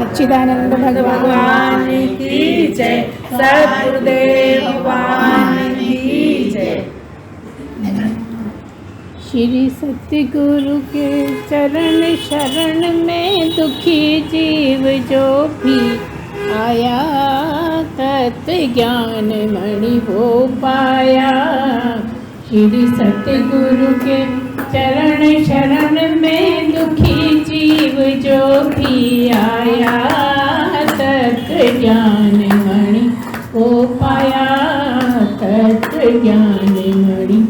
सच्चिदानंद भगवान की जय। सद्गुरुदेव भगवान की जय। श्री सतगुरु के चरण शरण में दुखी जीव जो भी आया, तत्व ज्ञान मणि वो पाया। श्री सतगुरु के चरण शरण में दुखी जीव जो भी आया, तत्व ज्ञान मणि वो पाया, तत्व ज्ञान मणि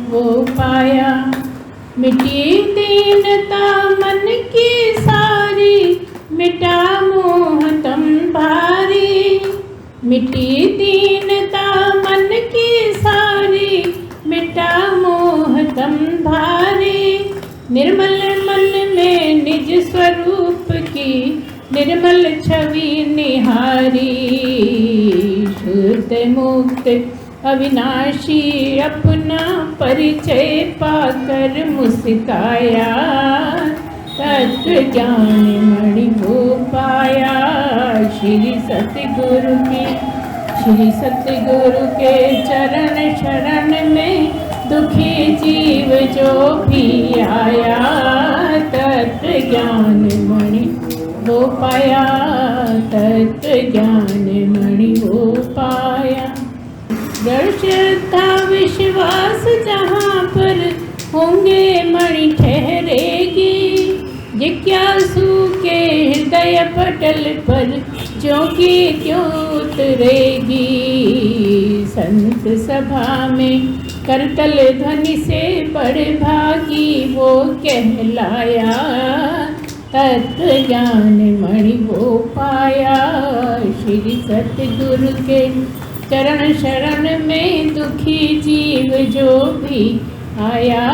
वो पाया। मिटी दीनता मन की सारी, मिटा मोह तम भारी। मिटी दीनता मन की सारी, मिटा मोह तम भारी। निर्मल मन में निज स्वरूप की, निर्मल छवि निहारी। शुद्ध मुक्त अविनाशी अपना परिचय पाकर मुस्काया, तत्व ज्ञान मणि वो पाया। श्री सतगुरु के चरण शरण में दुखी जीव जो भी आया, तत्व ज्ञान मणि वो पाया, तत्व ज्ञान मणि वो पाया। श्रद्धा विश्वास जहाँ पर होंगे मणि ठहरेगी, जिज्ञासु के हृदय पटल पर ज्यों की त्यों उतरेगी। संत सभा में करतल ध्वनि से बड़े भागी वो कहलाया, तत्व ज्ञान मणि वो पाया। श्री सतगुरु के चरण शरण में दुखी जीव जो भी आया,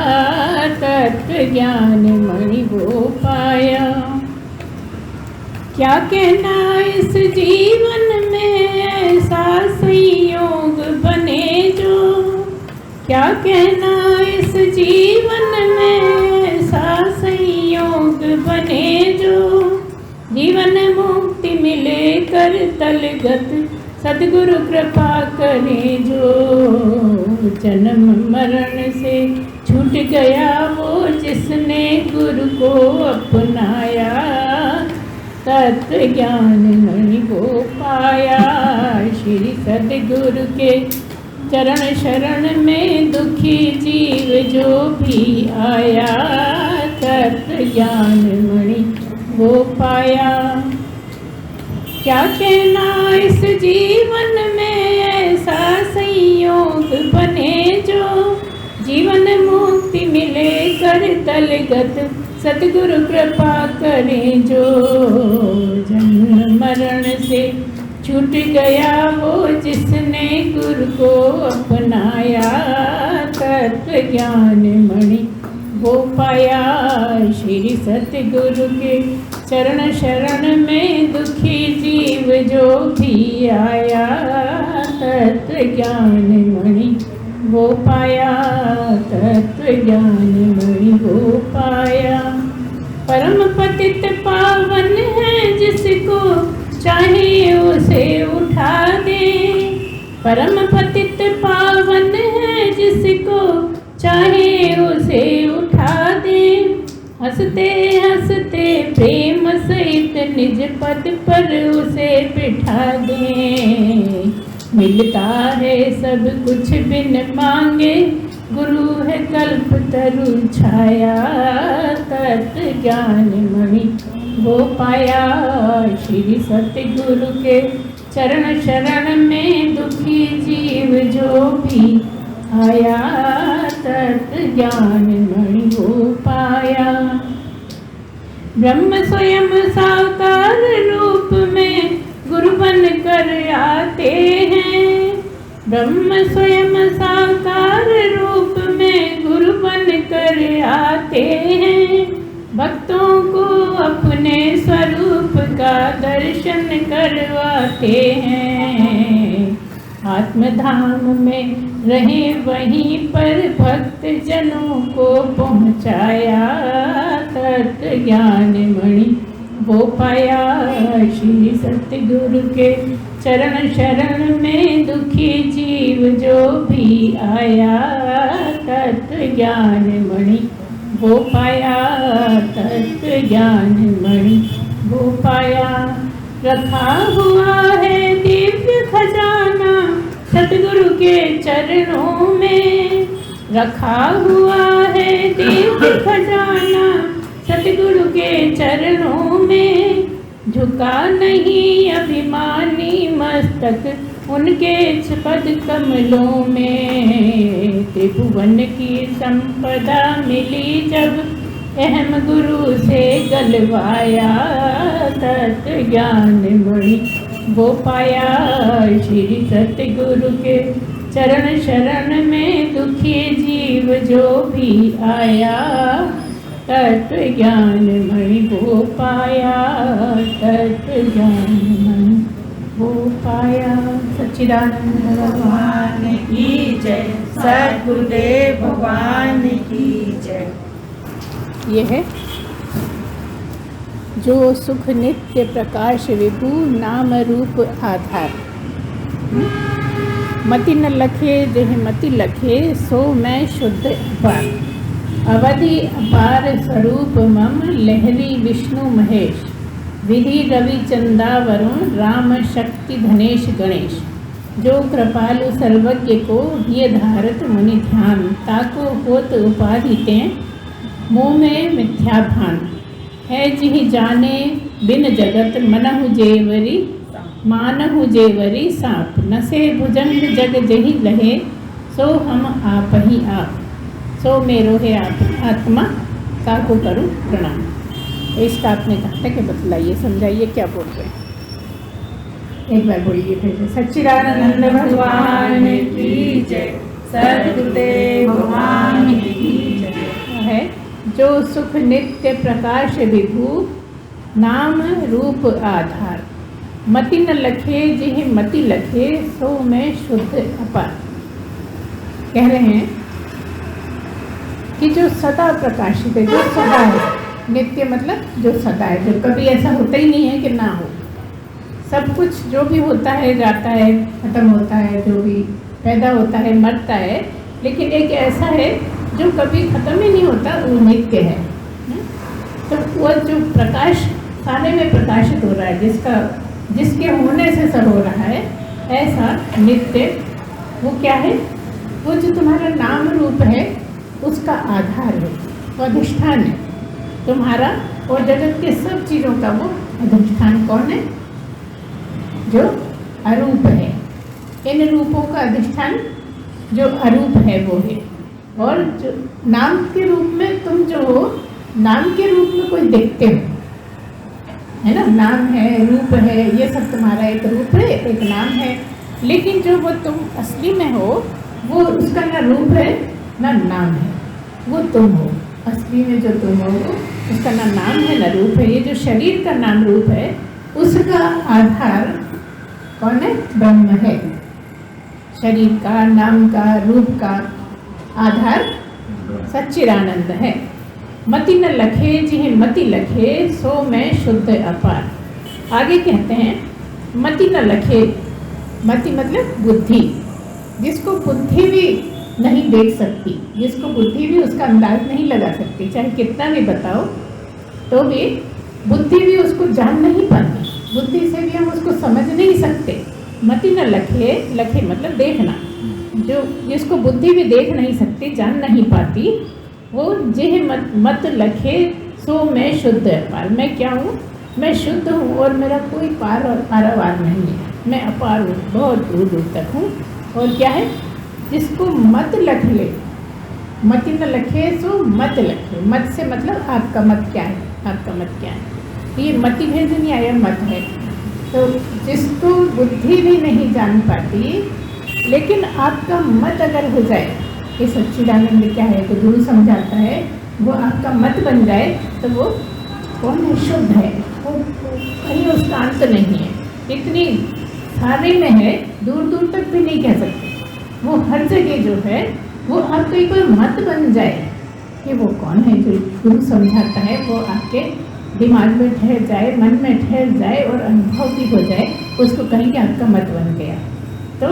तत्व ज्ञान मणि वो पाया। क्या कहना इस जीवन में ऐसा संयोग बने जो, क्या कहना इस जीवन में ऐसा संयोग बने जो। जीवन मुक्ति मिले कर तलगत सद्गुरु कृपा करे जो। जन्म मरण से छूट गया वो जिसने गुरु को अपनाया, तत्व ज्ञान मणि वो पाया। श्री सद्गुरु के चरण शरण में दुखी जीव जो भी आया, तत्व ज्ञान मणि वो पाया। क्या कहना इस जीवन में ऐसा संयोग बने जो। जीवन मुक्ति मिले कर तलगत सद्गुरु कृपा करे जो। जन्म मरण से छूट गया वो जिसने गुरु को अपनाया, तत्व ज्ञान मणि वो पाया। श्री सतगुरु के चरण शरण में दुखी जीव जो भी आया, तत्व ज्ञान मणि वो पाया, तत्व ज्ञान मणि वो पाया। परम पतित पावन है जिसको चाहे उसे उठा दे। परम पतित पावन है जिसको चाहे उसे उठा दे। हंसते हंसते प्रेम सहित निज पद पर उसे बिठा दे। मिलता है सब कुछ बिन मांगे, गुरु है कल्प तरु छाया, तत्व ज्ञान मणि वो पाया। श्री सतगुरु के चरण शरण में दुखी जीव जो भी आया, तत्व ज्ञान मणि वो पाया। ब्रह्म स्वयं साकार रूप में गुरु बन कर आते हैं। ब्रह्म स्वयं साकार रूप में गुरु बन कर आते हैं। भक्तों को अपने स्वरूप का दर्शन करवाते हैं। आत्मधाम में रहे वहीं पर भक्त जनों को पहुँचाया, तत्व ज्ञान मणि वो पाया। श्री सतगुरु के चरण शरण में दुखी जीव जो भी आया, तत्व ज्ञान मणि वो पाया, तत्व ज्ञान मणि वो पाया। रखा हुआ है दिव्य खजाना सतगुरु के चरणों में, रखा हुआ है दिव्य खजाना सतगुरु के चरणों में। झुका नहीं अभिमानी मस्तक उनके पद कमलों में। त्रिभुवन की संपदा मिली जब अहम गुरु से गलवाया, तत्व ज्ञान मणि वो पाया। श्री सतगुरु के चरण शरण में दुखी जीव जो भी आया, तत्व ज्ञान मणि वो पाया, तत्व ज्ञान मणि वो पाया। सच्चिदानंद भगवान की जय, सद्गुरुदेव भगवान की जय। ये है जो सुख नित्य प्रकाश विभु नाम रूप आधार। मति न लखे देह मति लखे सो मैं शुद्ध अपार। अवधि अपार स्वरूप मम लहरी विष्णु महेश। विधि रवि चंदा वरुण राम शक्ति धनेश गणेश। जो कृपालु सर्वज्ञ को ये धारत मुनि ध्यान। ताको होत उपाधि ते मुँह में मिथ्या भान। है जिहि जाने बिन जगत मनहु जेवरी मानहु जेवरी सांप। नसे भुजंग जग जहि लहे सो हम आप ही आप। सो मेरो है आप आत्मा ताको करूं प्रणाम। इसका आपने कहा था कि बतलाइए समझाइए क्या बोल रहे हैं। एक बार बोलिए फिर से। सच्चिदानंद भगवान की जय, सद्गुरुदेव भगवान की जय। है जो सुख नित्य प्रकाश विभु नाम रूप आधार। मति न लखे जिहि मति लखे सो मैं शुद्ध अपार। कह रहे हैं कि जो सदा प्रकाशित है, जो सदा है। नित्य मतलब जो सदा है, जो कभी ऐसा होता ही नहीं है कि ना हो। सब कुछ जो भी होता है जाता है, खत्म होता है, जो भी पैदा होता है मरता है, लेकिन एक ऐसा है जो कभी खत्म ही नहीं होता, वो नित्य है। तो वो जो प्रकाश सारे में प्रकाशित हो रहा है, जिसके होने से सब हो रहा है, ऐसा नित्य वो क्या है? वो जो तुम्हारा नाम रूप है उसका आधार है, वो अधिष्ठान है तुम्हारा। और जगत के सब चीज़ों का वो अधिष्ठान कौन है? जो अरूप है। इन रूपों का अधिष्ठान जो अरूप है वो है। और जो नाम के रूप में तुम जो हो, नाम के रूप में कोई देखते हो, है ना? नाम है, रूप है, ये सब तुम्हारा एक रूप है, एक नाम है। लेकिन जो वो तुम असली में हो, वो उसका ना रूप है ना नाम है, वो तुम हो। असली में जो तुम हो उसका ना नाम है ना रूप है। ये जो शरीर का नाम रूप है उसका आधार कौन है? ब्रह्म है। शरीर का, नाम का, रूप का आधार सच्चिदानंद है। मति न लखे जिहि मति लखे सो मैं शुद्ध अपार। आगे कहते हैं मति न लखे। मति मतलब बुद्धि। जिसको बुद्धि भी नहीं देख सकती, जिसको बुद्धि भी उसका अंदाज नहीं लगा सकती, चाहे कितना भी बताओ तो भी बुद्धि भी उसको जान नहीं पाती। बुद्धि से भी हम उसको समझ नहीं सकते। मति न लखे, लखे मतलब देखना। जो जिसको बुद्धि भी देख नहीं सकती, जान नहीं पाती, वो जिह मत लखे सो मैं शुद्ध अपार। मैं क्या हूँ? मैं शुद्ध हूँ और मेरा कोई पार और पारावार नहीं है। मैं अपार हूँ, बहुत दूर दूर तक हूँ। और क्या है? जिसको मत लख ले, मति न लखे सो मत लखे। मत से मतलब आपका मत क्या है? आपका मत क्या है? ये मति भेद नहीं आया, मत है। तो जिसको बुद्धि भी नहीं जान पाती, लेकिन आपका मत अगर हो जाए कि सच्चिदानंद क्या है, तो गुरु समझाता है, वो आपका मत बन जाए तो वो कौन है? शुद्ध है। वो कहीं उसका अंत नहीं है, इतनी सारे में है, दूर दूर तक भी नहीं कह सकते। वो हर जगह जो है वो आपका एक बार मत बन जाए कि वो कौन है जो गुरु समझाता है, वो आपके दिमाग में ठहर जाए, मन में ठहर जाए और अनुभव भी हो जाए, उसको कहेंगे आपका मत बन गया। तो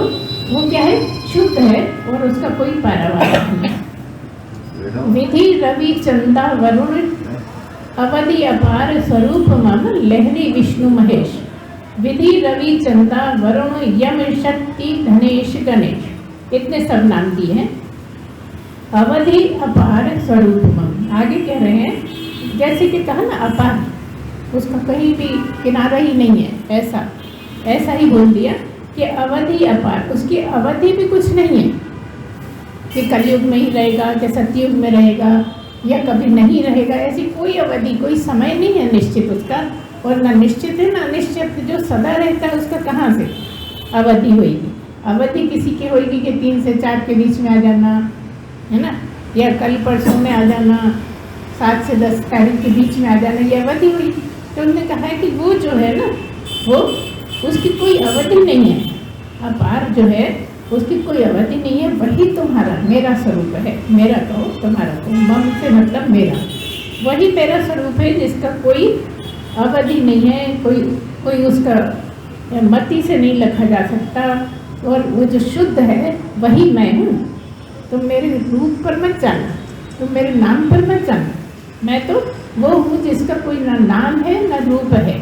वो क्या है? शुद्ध है और उसका कोई पारावार नहीं है। विधि रवि चंदा वरुण अवधि अपार स्वरूप मम लहरी विष्णु महेश। विधि रवि चंदा वरुण यम शक्ति धनेश गणेश, इतने सब नाम दिए हैं। अवधि अपार स्वरूप मम, आगे कह रहे हैं जैसे कि कहा ना अपार, उसका कहीं भी किनारा ही नहीं है, ऐसा ही बोल दिया कि अवधि अपार, उसकी अवधि भी कुछ नहीं है कि कलयुग में ही रहेगा कि सतयुग में रहेगा या कभी नहीं रहेगा, ऐसी कोई अवधि, कोई समय नहीं है निश्चित उसका। और ना निश्चित है ना अनिश्चित, जो सदा रहता है उसका कहाँ से अवधि होगी? अवधि किसी की होगी कि 3 से 4 के बीच में आ जाना, है ना, या कल परसों में आ जाना, 7 से 10 तारीख के बीच में आ जाना, ये अवधि हुई। तो उन्होंने कहा है कि वो जो है ना, वो उसकी कोई अवधि नहीं है। अपार जो है उसकी कोई अवधि नहीं है, वही तुम्हारा मेरा स्वरूप है। मेरा कहो, तुम्हारा कहो, मम से मतलब मेरा, वही मेरा स्वरूप है जिसका कोई अवधि नहीं है, कोई उसका मति से नहीं लिखा जा सकता। और वो जो शुद्ध है वही मैं हूँ। तुम मेरे रूप पर मत जाना, तुम मेरे नाम पर मत जाना। मैं तो वो हूँ जिसका कोई ना नाम है ना रूप है,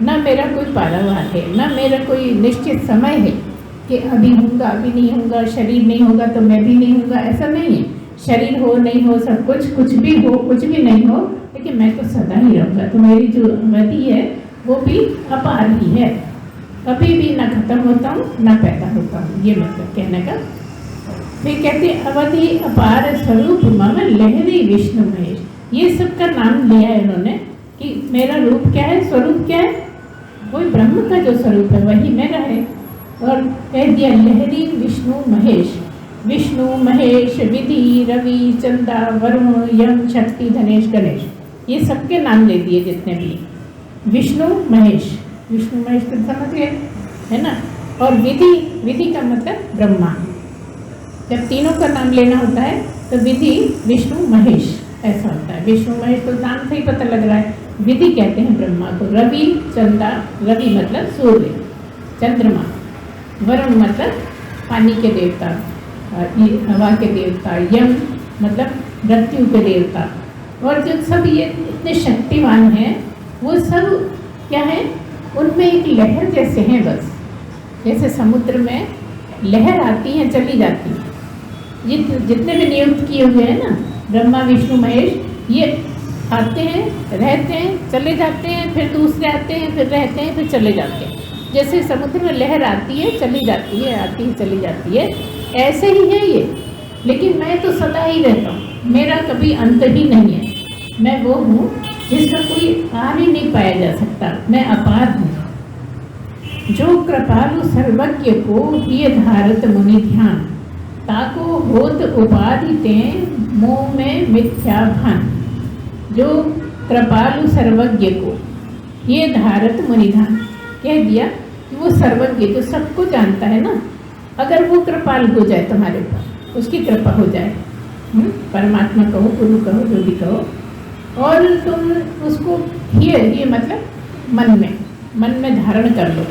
ना मेरा कोई पारावार है, ना मेरा कोई निश्चित समय है कि अभी होगा अभी नहीं होगा, शरीर नहीं होगा तो मैं भी नहीं होगा, ऐसा नहीं है। शरीर हो नहीं हो, सब कुछ भी हो कुछ भी नहीं हो, लेकिन मैं तो सदा ही रहूँगा। तो मेरी जो अवधि है वो भी अपार ही है, कभी भी ना खत्म होता हूँ ना पैदा होता हूँ, ये मतलब कहने का। फिर कहते अवधि अपार स्वरूप मम लहरी विष्णु महेश, ये सब का नाम लिया है इन्होंने कि मेरा रूप क्या है, स्वरूप क्या है, वही ब्रह्म का जो स्वरूप है वही मेरा है। और कह दिया लहरी विष्णु महेश। विष्णु महेश विधि रवि चंदा वरुण यम शक्ति धनेश गणेश, ये सबके नाम ले दिए जितने भी। विष्णु महेश तो समझ गए, है ना। और विधि का मतलब ब्रह्मा। जब तीनों का नाम लेना होता है तो विधि विष्णु महेश ऐसा होता है। विष्णु महेश तो नाम से ही पता लग रहा है। विधि कहते हैं ब्रह्मा को। रवि चंदा, रवि मतलब सूर्य, चंद्रमा। वरुण मतलब पानी के देवता, हवा के देवता। यम मतलब मृत्यु के देवता। और जो सब ये इतने शक्तिवान हैं वो सब क्या है, उनमें एक लहर जैसे हैं बस। जैसे समुद्र में लहर आती है चली जाती है, जितने भी नियुक्त किए हुए हैं ना ब्रह्मा विष्णु महेश, ये आते हैं रहते हैं चले जाते हैं, फिर दूसरे आते हैं फिर रहते हैं फिर चले जाते हैं। जैसे समुद्र में लहर आती है चली जाती है, आती है चली जाती है, ऐसे ही है ये। लेकिन मैं तो सदा ही रहता हूँ, मेरा कभी अंत ही नहीं है। मैं वो हूँ जिसका कोई आर ही नहीं पाया जा सकता, मैं अपार हूँ। जो कृपालु सर्वज्ञ को ये धारत मुनि ध्यान, ताको होत उपाधि ते मोह में मिथ्या भान। जो कृपालु सर्वज्ञ को ये धारत मुनि ध्यान, कह दिया कि वो सर्वज्ञ जो सबको जानता है ना, अगर वो कृपाल हो जाए तुम्हारे ऊपर, उसकी कृपा हो जाए, परमात्मा कहो गुरु कहो जो भी कहो, और तुम उसको ये मतलब मन में धारण कर लो।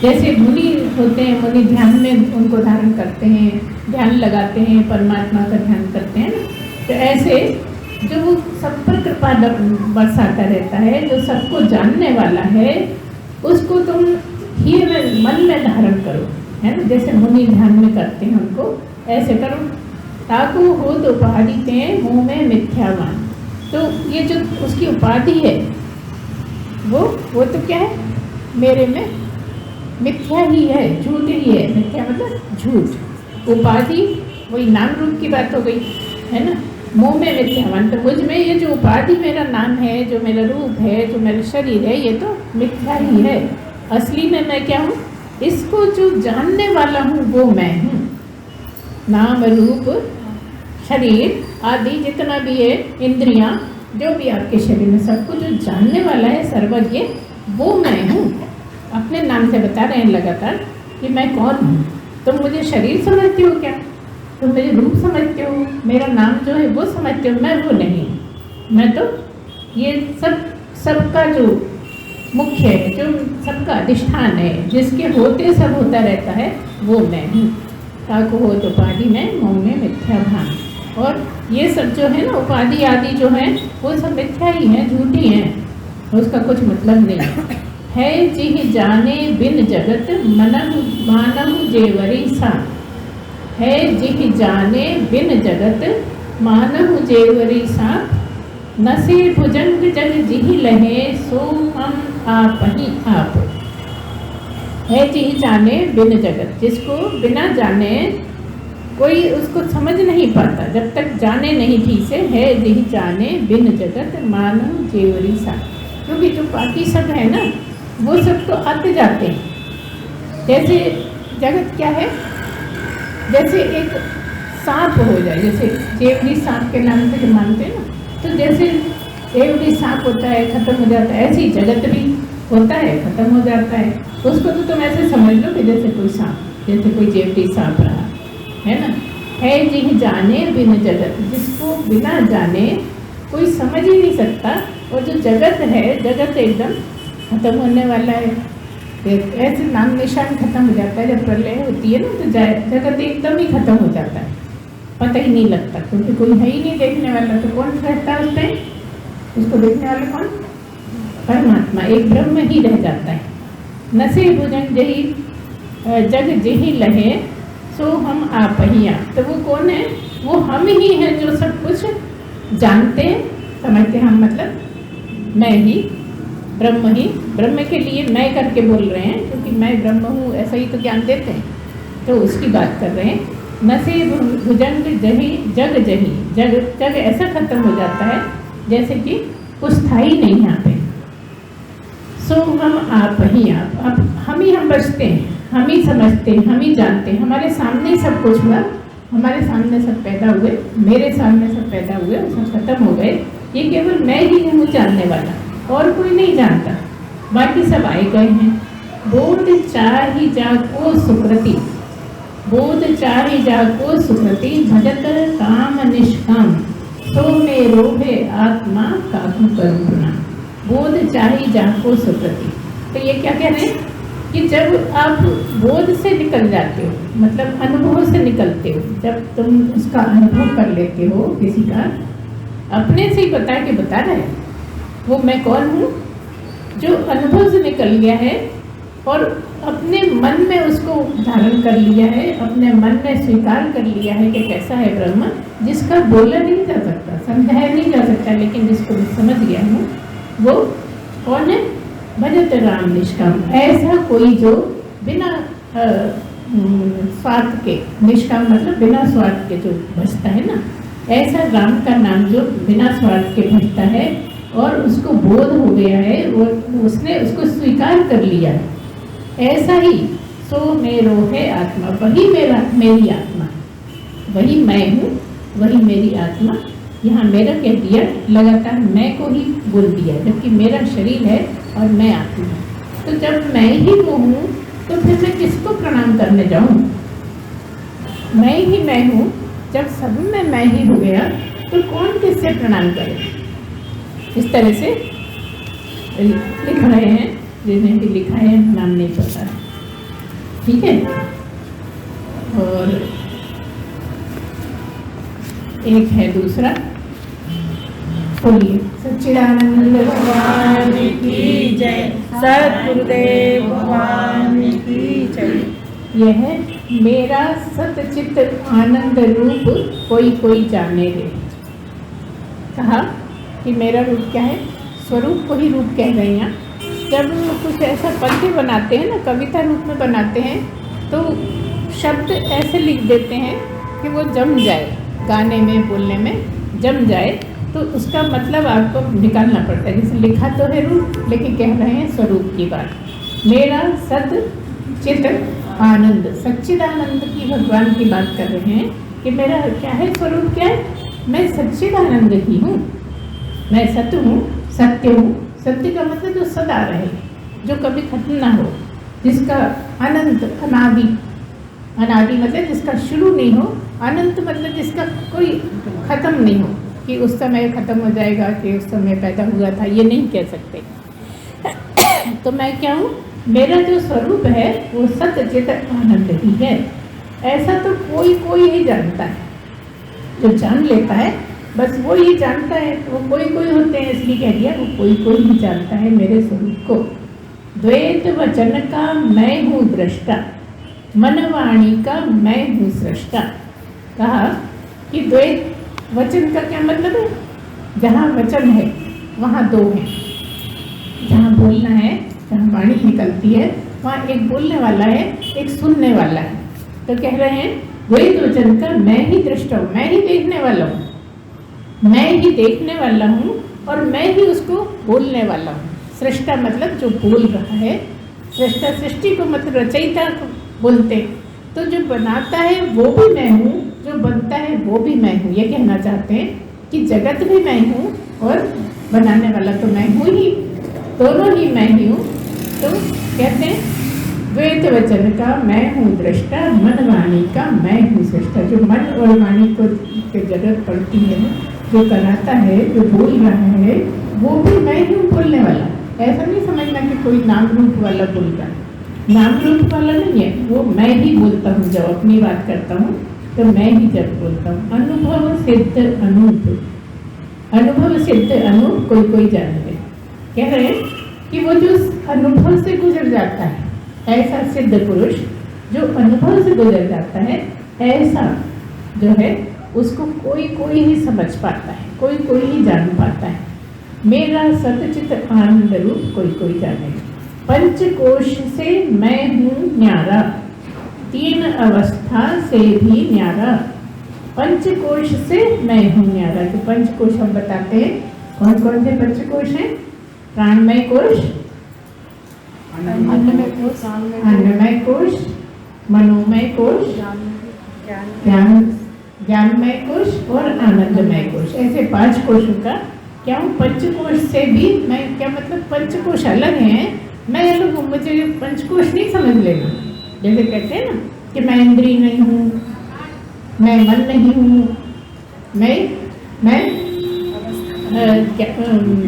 जैसे मुनि होते हैं, मुनि ध्यान में उनको धारण करते हैं, ध्यान लगाते हैं, परमात्मा का ध्यान करते हैं ना। तो ऐसे जो वो सब पर कृपा बरसाता रहता है, जो सबको जानने वाला है, उसको तुम ही मन में धारण करो, है ना। जैसे मुनि ध्यान में करते हैं उनको ऐसे करो। ताको हो तो उपाधि ते मुँह में मिथ्यावान। तो ये जो उसकी उपाधि है वो तो क्या है, मेरे में मिथ्या ही है, झूठ ही है। मिथ्या मतलब झूठ, उपाधि वही नाम रूप की बात हो गई, है ना। मुँह में मिथ्यावान, तो मुझ में ये जो उपाधि मेरा नाम है, जो मेरा रूप है, जो मेरा शरीर है, ये तो मिथ्या ही है। असली में मैं क्या हूँ, इसको जो जानने वाला हूँ वो मैं हूँ। नाम रूप शरीर आदि जितना भी है, इंद्रियां, जो भी आपके शरीर में, सबको जो जानने वाला है सर्वज्ञ, वो मैं हूँ। अपने नाम से बता रहे हैं लगातार कि मैं कौन हूँ। तुम मुझे शरीर समझते हो क्या, तुम मुझे रूप समझते हो, मेरा नाम जो है वो समझते हो, मैं वो नहीं। मैं तो ये सब सबका जो मुख्य है, जो सबका अधिष्ठान है, जिसके होते सब होता रहता है, वो मैं हूँ। काको हो तो उपाधि में, मोह में मिथ्या भान। और ये सब जो है ना उपाधि आदि जो है वो सब मिथ्या ही है, झूठी हैं, उसका कुछ मतलब नहीं है। जिह जाने बिन जगत मनहु मानहु जेवरी सा। है जिह जाने बिन जगत मानहु जेवरी सा। नसे भुजंग जग जिहि लहे सो हम आप ही आप। है जिहि जाने बिन जगत, जिसको बिना जाने कोई उसको समझ नहीं पाता, जब तक जाने नहीं ठीक से। है जिहि जाने बिन जगत मानव जेवरी सा। क्योंकि जो बाकी सब है ना वो सब तो आते जाते हैं। जैसे जगत क्या है, जैसे एक सांप हो जाए, जैसे जेवरी सांप के नाम से मानते हैं ना, तो जैसे जेवरी सांप होता है खत्म हो जाता है, ऐसे ही जगत भी होता है खत्म हो जाता है। उसको तो तुम ऐसे समझ लो कि जैसे कोई सांप, जैसे कोई जेवरी सांप रहा है ना। है जिह जाने बिन जगत, जिसको बिना जाने कोई समझ ही नहीं सकता। और जो जगत है, जगत एकदम खत्म होने वाला है, ऐसे नाम निशान खत्म हो जाता है। जब प्रलय होती है ना तो जगत एकदम ही खत्म हो जाता है, पता ही नहीं लगता, क्योंकि कोई है ही नहीं देखने वाला। तो कौन रहता है उसमें, उसको देखने वाला कौन, परमात्मा, एक ब्रह्म ही रह जाता है। नसे भुजंग जही जग जही लहे सो हम आप ही आप। तो वो कौन है, वो हम ही हैं जो सब कुछ जानते समझते। हम मतलब मैं ही, ब्रह्म ही। ब्रह्म के लिए मैं करके बोल रहे हैं, क्योंकि मैं ब्रह्म हूँ ऐसा ही तो ज्ञान देते हैं, तो उसकी बात कर रहे हैं। नसे भुजंग जही जग जही, जग जग ऐसा खत्म हो जाता है जैसे कि कुछ था ही नहीं यहाँ पे। सो हम आप ही आप, अब हम ही हम बचते हैं, हम ही समझते हैं, हम ही जानते हैं। हमारे सामने ही सब कुछ हुआ, हमारे सामने सब पैदा हुए, मेरे सामने सब पैदा हुए, सब खत्म हो गए। ये केवल मैं ही हूँ जानने वाला, और कोई नहीं जानता, बाकी सब आए गए हैं। बोध चाहि जाको सुकृति, बोध चाहि जाको सुकृति, भजत काम निष्काम सो में रोहे आत्मा काहू करुणा। बोध चाहि जाको सुकृति, तो ये क्या कह रहे हैं कि जब आप बोध से निकल जाते हो, मतलब अनुभव से निकलते हो, जब तुम उसका अनुभव कर लेते हो किसी का, अपने से ही बता के बता रहे हैं वो मैं कौन हूँ, जो अनुभव से निकल गया है और अपने मन में उसको धारण कर लिया है, अपने मन में स्वीकार कर लिया है कि कैसा है ब्रह्म, जिसका बोला नहीं जा सकता, समझाया नहीं जा सकता, लेकिन जिसको मैं समझ गया हूँ वो कौन है, भजत राम निष्काम। ऐसा कोई जो बिना स्वार्थ के, निष्काम मतलब बिना स्वार्थ के जो भजता है ना, ऐसा राम का नाम जो बिना स्वार्थ के भजता है और उसको बोध हो गया है, वो उसने उसको स्वीकार कर लिया है, ऐसा ही सो मेरो है आत्मा, वही मेरी आत्मा, वही मैं हूँ, वही मेरी आत्मा। यहाँ मेरा कह दिया, लगातार मैं को ही बोल दिया, जबकि मेरा शरीर है और मैं आत्मा हूँ। तो जब मैं ही वो हूँ तो फिर मैं किसको प्रणाम करने जाऊँ, मैं ही मैं हूँ। जब सब में मैं ही हो गया तो कौन किससे प्रणाम करे। इस तरह से लिख रहे हैं, जिन्हें भी लिखा है नाम नहीं पता, ठीक है। और एक है दूसरा, बोलिए सच्चिदानंद भगवान की जय, सद्गुरुदेव भगवान की जय। यह है मेरा सतचित आनंद रूप कोई कोई जाने दे। कहा कि मेरा रूप क्या है, स्वरूप को ही रूप कह रहे हैं। जब कुछ ऐसा पद्य बनाते हैं ना, कविता रूप में बनाते हैं, तो शब्द ऐसे लिख देते हैं कि वो जम जाए, गाने में बोलने में जम जाए, तो उसका मतलब आपको निकालना पड़ता है। जैसे लिखा तो है रूप, लेकिन कह रहे हैं स्वरूप की बात। मेरा सत चित आनंद, सच्चिदानंद की भगवान की बात कर रहे हैं कि मेरा क्या है, स्वरूप क्या है, मैं सच्चिदानंद ही हूँ, मैं सत्य हूँ, सत्य हूँ। सत्य का मतलब जो सदा रहे, जो कभी खत्म ना हो, जिसका अनंत अनादि, अनादि मतलब जिसका शुरू नहीं हो, अनंत मतलब जिसका कोई खत्म नहीं हो, कि उस समय ख़त्म हो जाएगा, कि उस समय पैदा हुआ था, ये नहीं कह सकते। तो मैं क्या हूँ, मेरा जो स्वरूप है वो सत्य चित आनंद ही है। ऐसा तो कोई कोई ही जानता है, जो जान लेता है बस वो ही जानता है। तो वो कोई कोई होते हैं, इसलिए कह दिया वो कोई कोई ही जानता है मेरे स्वरूप को। द्वैत वचन का मैं हूँ दृष्टा, मन वाणी का मैं हूँ सृष्टा। कहा कि द्वैत वचन का क्या मतलब है, जहाँ वचन है वहाँ दो हैं, जहाँ बोलना है, जहाँ वाणी निकलती है वहाँ एक बोलने वाला है, एक सुनने वाला है। तो कह रहे हैं द्वैत वचन का मैं ही दृष्टा हूँ, मैं ही देखने वाला हूँ, मैं ही देखने वाला हूँ और मैं ही उसको बोलने वाला हूँ। सृष्टा मतलब जो बोल रहा है, सृष्टा सृष्टि को मतलब रचयिता को बोलते, तो जो बनाता है वो भी मैं हूँ, जो बनता है वो भी मैं हूँ। ये कहना चाहते हैं कि जगत भी मैं हूँ और बनाने वाला तो मैं हूँ ही, दोनों ही मैं ही हूँ। तो कहते हैं द्वैत वचन का मैं हूँ दृष्टा, मन वाणी का मैं हूँ सृष्टा। जो मन और वाणी को जरूरत पड़ती है, जो कराता है, जो बोल रहा है, वो भी मैं ही हूँ बोलने वाला। ऐसा नहीं समझना कि कोई नाम रूप वाला बोल रहा है, नाम रूप वाला नहीं है, वो मैं ही बोलता हूँ। जब अपनी बात करता हूँ तो मैं ही जब बोलता हूँ। अनुभव सिद्ध अनूप, अनुभव सिद्ध अनूप कोई कोई जानते। कह रहे हैं कि वो जो अनुभव से गुजर जाता है, ऐसा सिद्ध पुरुष जो अनुभव से गुजर जाता है, ऐसा जो है उसको कोई कोई ही समझ पाता है, कोई कोई ही जान पाता है। मेरा सतचित आनंद रूप कोई कोई जाने। पंचकोश से मैं हूँ न्यारा, तीन अवस्था से भी न्यारा। पंचकोश से मैं हूँ न्यारा। तो पंचकोश हम बताते हैं कौन कौन से पंचकोश हैं। प्राणमय कोश, अन्नमय कोश, मनोमय कोश, ज्ञानमय कोश और आनंदमय कोश। ऐसे 5 कोशों का क्या हूँ। पंचकोश से भी मैं, क्या मतलब पंचकोश अलग हैं, मैं अलग हूँ। मुझे पंचकोश नहीं समझ लेना। जैसे कहते हैं ना कि मैं इंद्रिय नहीं हूँ, मैं मन नहीं हूँ, मैं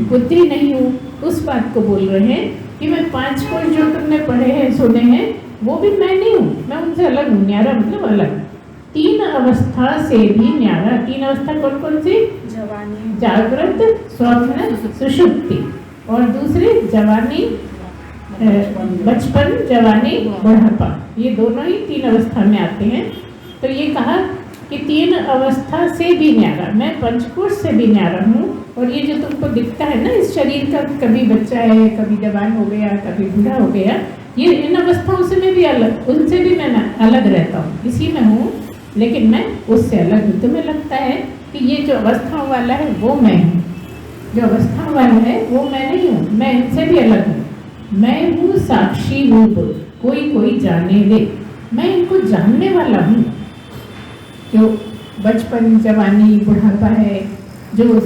बुद्धि नहीं हूँ, उस बात को बोल रहे हैं कि मैं 5 कोश जो तुमने पढ़े हैं, सुने हैं, वो भी मैं नहीं हूँ, मैं उनसे अलग हूँ। न्यारा मतलब अलग। 3 अवस्था से भी न्यारा। 3 अवस्था कौन कौन सी? जवानी, जागृत, स्वप्न, सुषुप्ति। और दूसरी जवानी, बचपन, जवानी, बुढ़ापा। ये दोनों ही 3 अवस्था में आते हैं। तो ये कहा कि 3 अवस्था से भी न्यारा, मैं पंचकोश से भी न्यारा हूँ। और ये जो तुमको दिखता है ना इस शरीर का, कभी बच्चा है, कभी जवान हो गया, कभी बूढ़ा हो गया, ये इन अवस्थाओं से मैं भी अलग, उनसे भी मैं अलग रहता हूँ। इसी में हूँ लेकिन मैं उससे अलग हूँ। तुम्हें लगता है कि ये जो अवस्थाओं वाला है वो मैं हूँ, जो अवस्थाओं वाला है वो मैं नहीं हूँ, मैं इनसे भी अलग हूँ। मैं हूँ साक्षी रूप, कोई कोई जाने दे। मैं इनको जानने वाला हूँ। जो बचपन, जवानी, बुढ़ापा है, जो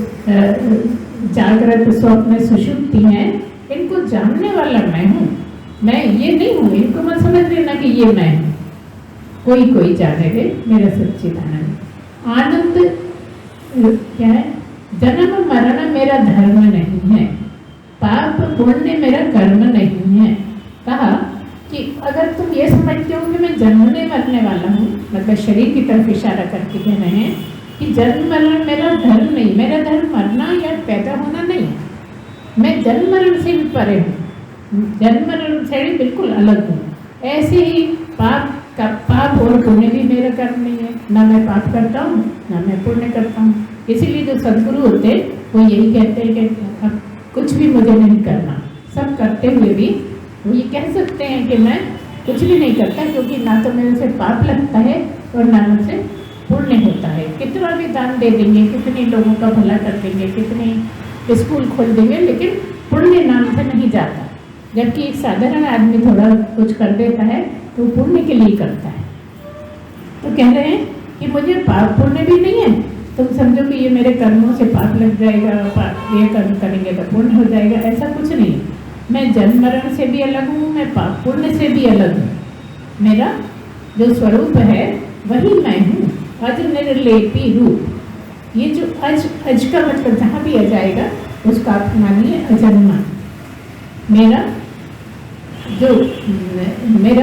जागृत, स्वप्न, सुषुप्ति हैं, इनको जानने वाला मैं हूँ। मैं ये नहीं हूँ, इनको मत समझ लेना कि ये मैं हूँ। कोई कोई जाने दे मेरा सच्चिदानंद। आनंद क्या है? जन्म मरण मेरा धर्म नहीं है, पाप पुण्य मेरा कर्म नहीं है। कहा कि अगर तुम ये समझते हो कि मैं जन्मने मरने वाला हूँ, मतलब शरीर की तरफ इशारा करके कह रहे हैं कि जन्म मरण मेरा धर्म नहीं, मेरा धर्म मरना या पैदा होना नहीं है। मैं जन्म मरण से भी परे हूँ, जन्म मरण से भी बिल्कुल अलग हूँ। ऐसे ही पाप और पुण्य भी मेरा कर्म नहीं है, ना मैं पाप करता हूँ ना मैं पुण्य करता हूँ। इसीलिए जो सदगुरु होते वो यही कहते हैं कि अब कुछ भी मुझे नहीं करना। सब करते हुए भी वो ये कह सकते हैं कि मैं कुछ भी नहीं करता, क्योंकि ना तो मेरे से पाप लगता है और ना मुझसे पुण्य होता है। कितना भी दान दे देंगे, कितने लोगों का भला कर देंगे, कितने स्कूल खोल देंगे, लेकिन पुण्य नाम से नहीं जाता। जबकि एक साधारण आदमी थोड़ा कुछ कर देता है तो पुण्य के लिए करता है। तो कह रहे हैं कि मुझे पाप पुण्य भी नहीं है, तुम समझो कि ये मेरे कर्मों से पाप लग जाएगा, ये कर्म करेंगे तो पुण्य हो जाएगा, ऐसा कुछ नहीं है। मैं जन्म मरण से भी अलग हूँ, मैं पाप पुण्य से भी अलग हूँ। मेरा जो स्वरूप है वही मैं हूँ, अज निर्लेपी रूप। ये जो अज का मतलब जहाँ भी आ जाएगा उसका आप मानिए अजन्मा। मेरा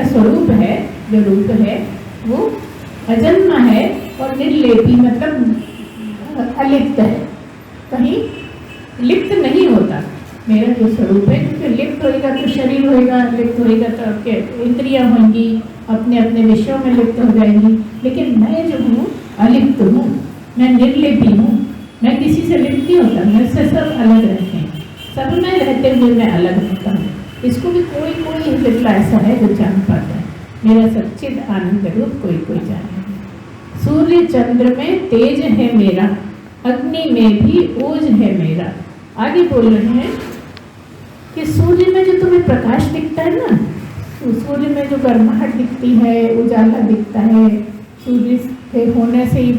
स्वरूप है, जो रूप है वो अजन्मा है और निर्लेपी मतलब अलिप्त है, कहीं लिप्त नहीं होता। मेरा जो स्वरूप है, क्योंकि लिप्त होएगा तो शरीर होएगा, लिप्त होएगा तो आपके इंद्रियां होंगी, अपने अपने विषयों में लिप्त हो जाएंगी। लेकिन मैं जो हूँ अलिप्त हूँ, मैं निर्लिपी हूँ, मैं किसी से लिप्त नहीं होता, मेरे से सब अलग रहते हैं, सब में रहते हुए मैं अलग होता हूँ। इसको भी कोई कोई बिरला ऐसा है जो जान पाता है। मेरा सच्चिद आनंद रूप कोई कोई जाने। सूर्य चंद्र में तेज है मेरा, अग्नि में भी ओज है मेरा। आगे बोल रहे हैं कि सूर्य में जो तुम्हें प्रकाश दिखता है ना, तो सूर्य में जो गर्माहट दिखती है, उजाला दिखता है, सूर्य के होने से ही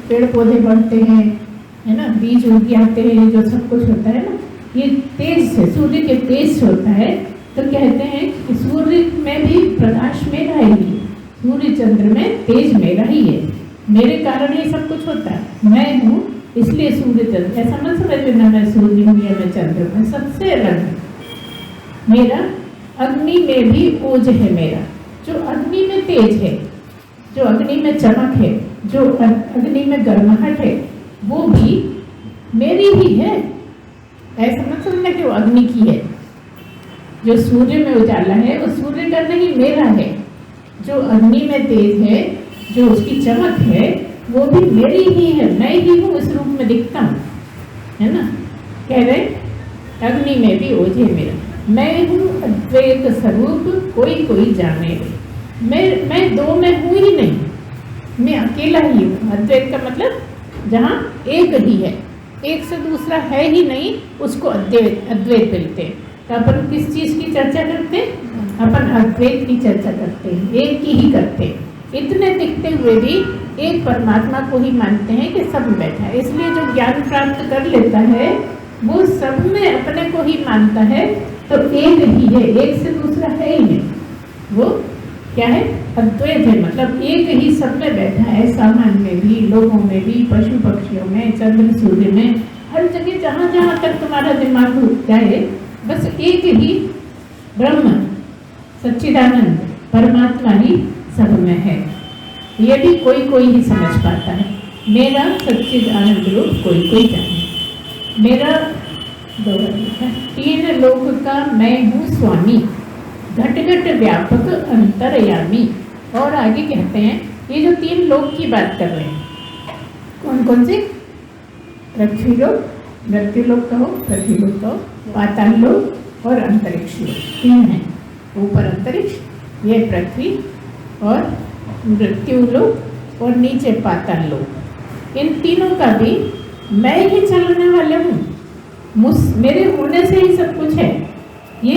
पेड़ पौधे बढ़ते हैं, है ना, बीज उग आते हैं, जो सब कुछ होता है ना, ये तेज से, सूर्य के तेज से होता है। तो कहते हैं कि सूर्य में भी प्रकाश मेरा ही, सूर्य चंद्र में तेज मेरा ही है, मेरे कारण ही सब कुछ होता है, मैं हूँ इसलिए सूर्य चंद्र। ऐसा मत समझ लेना मैं सूर्य हूँ या मैं चंद्र हूँ, सबसे अलग है। मेरा अग्नि में भी ओज है मेरा, जो अग्नि में तेज है, जो अग्नि में चमक है, जो अग्नि में गर्माहट है, वो भी मेरी ही है। ऐसा मत समझना कि वो अग्नि की है। जो सूर्य में उजाला है वो सूर्य का नहीं, मेरा है। जो अग्नि में तेज है, जो उसकी चमक है, वो भी मेरी ही है, मैं ही हूँ, इस रूप में दिखता हूँ, है ना। कह रहे अग्नि में भी ओझे मेरा, मैं हूँ अद्वैत स्वरूप कोई कोई जाने। मैं दो में हूँ ही नहीं, मैं अकेला ही हूँ। अद्वैत का मतलब जहाँ एक ही है, एक से दूसरा है ही नहीं, उसको अद्वैत बोलते हैं। तो अपन किस चीज़ की चर्चा करते हैं? अपन अद्वैत की चर्चा करते हैं, एक की ही करते हैं। इतने दिखते हुए भी एक परमात्मा को ही मानते हैं कि सब में बैठा है। इसलिए जो ज्ञान प्राप्त कर लेता है वो सब में अपने को ही मानता है, तो एक ही है, एक से दूसरा है ही नहीं। वो क्या है? अद्वैत है, मतलब एक ही सब में बैठा है, सामान में भी, लोगों में भी, पशु पक्षियों में, चंद्र सूर्य में, हर जगह जहाँ जहाँ तक तुम्हारा दिमाग जाए, बस एक ही ब्रह्म सच्चिदानंद परमात्मा ही सब में है। ये भी कोई कोई ही समझ पाता है। मेरा सच्चिद आनंद रूप कोई कोई जाने। मेरा तीन लोक का मैं हूँ स्वामी, घट घट व्यापक अंतर्यामी। और आगे कहते हैं, ये जो तीन लोक की बात कर रहे हैं, कौन कौन से? पृथ्वी लोक, मृत्यु लोक कहो, पृथ्वी लोक कहो, पाताल लोक और अंतरिक्ष लोक, तीन हैं। ऊपर अंतरिक्ष, ये पृथ्वी और मृत्यु लोक और नीचे पाताल लोक। इन तीनों का भी मैं ही चलाने वाला हूँ, मेरे होने से ही सब कुछ है। ये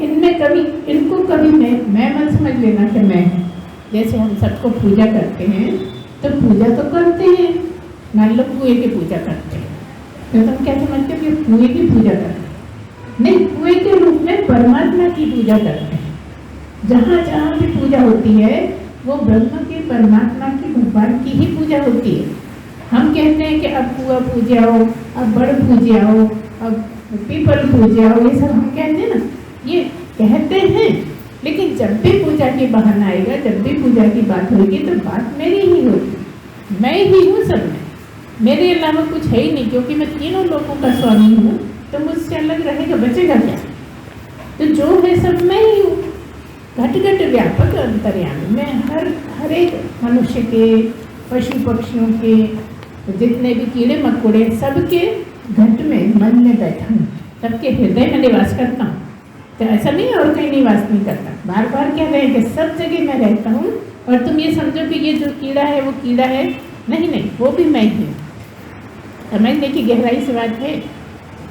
इनमें कभी, इनको कभी मैं मत समझ लेना कि मैं हूँ। जैसे हम सबको पूजा करते हैं तो पूजा तो करते हैं, मान लो कुएं की पूजा करते हैं, तो तुम क्या समझते हो कि कुएं की पूजा करते हैं? नहीं, कुएं के रूप में परमात्मा की पूजा करते हैं। जहाँ जहाँ भी पूजा होती है वो ब्रह्म की, परमात्मा की, भगवान की ही पूजा होती है। हम कहते हैं कि अब कुआ पूजे आओ, अब बड़ पूजे आओ, अब पीपल पूजे आओ, ये सब हम कहते हैं ना, ये कहते हैं। लेकिन जब भी पूजा की बहाना आएगा, जब भी पूजा की बात होगी, तो बात मेरी ही होगी। मैं ही हूँ सब में, मेरे अलावा कुछ है ही नहीं, क्योंकि मैं तीनों लोगों का स्वामी हूँ। तो मुझसे अलग रहेगा, बचेगा क्या? तो जो है सब मैं ही हूँ। घट घट व्यापक अंतर्यामी, मैं हर एक मनुष्य के, पशु पक्षियों के, जितने भी कीड़े मकोड़े, सबके घट में, मन में बैठा हूँ, सबके हृदय में निवास करता हूँ। तो ऐसा नहीं और कहीं निवास नहीं करता, बार बार कह रहे हैं कि सब जगह मैं रहता हूँ। और तुम ये समझो कि ये जो कीड़ा है वो कीड़ा है, नहीं नहीं, वो भी मैं ही हूँ। समझने की गहराई से बात है।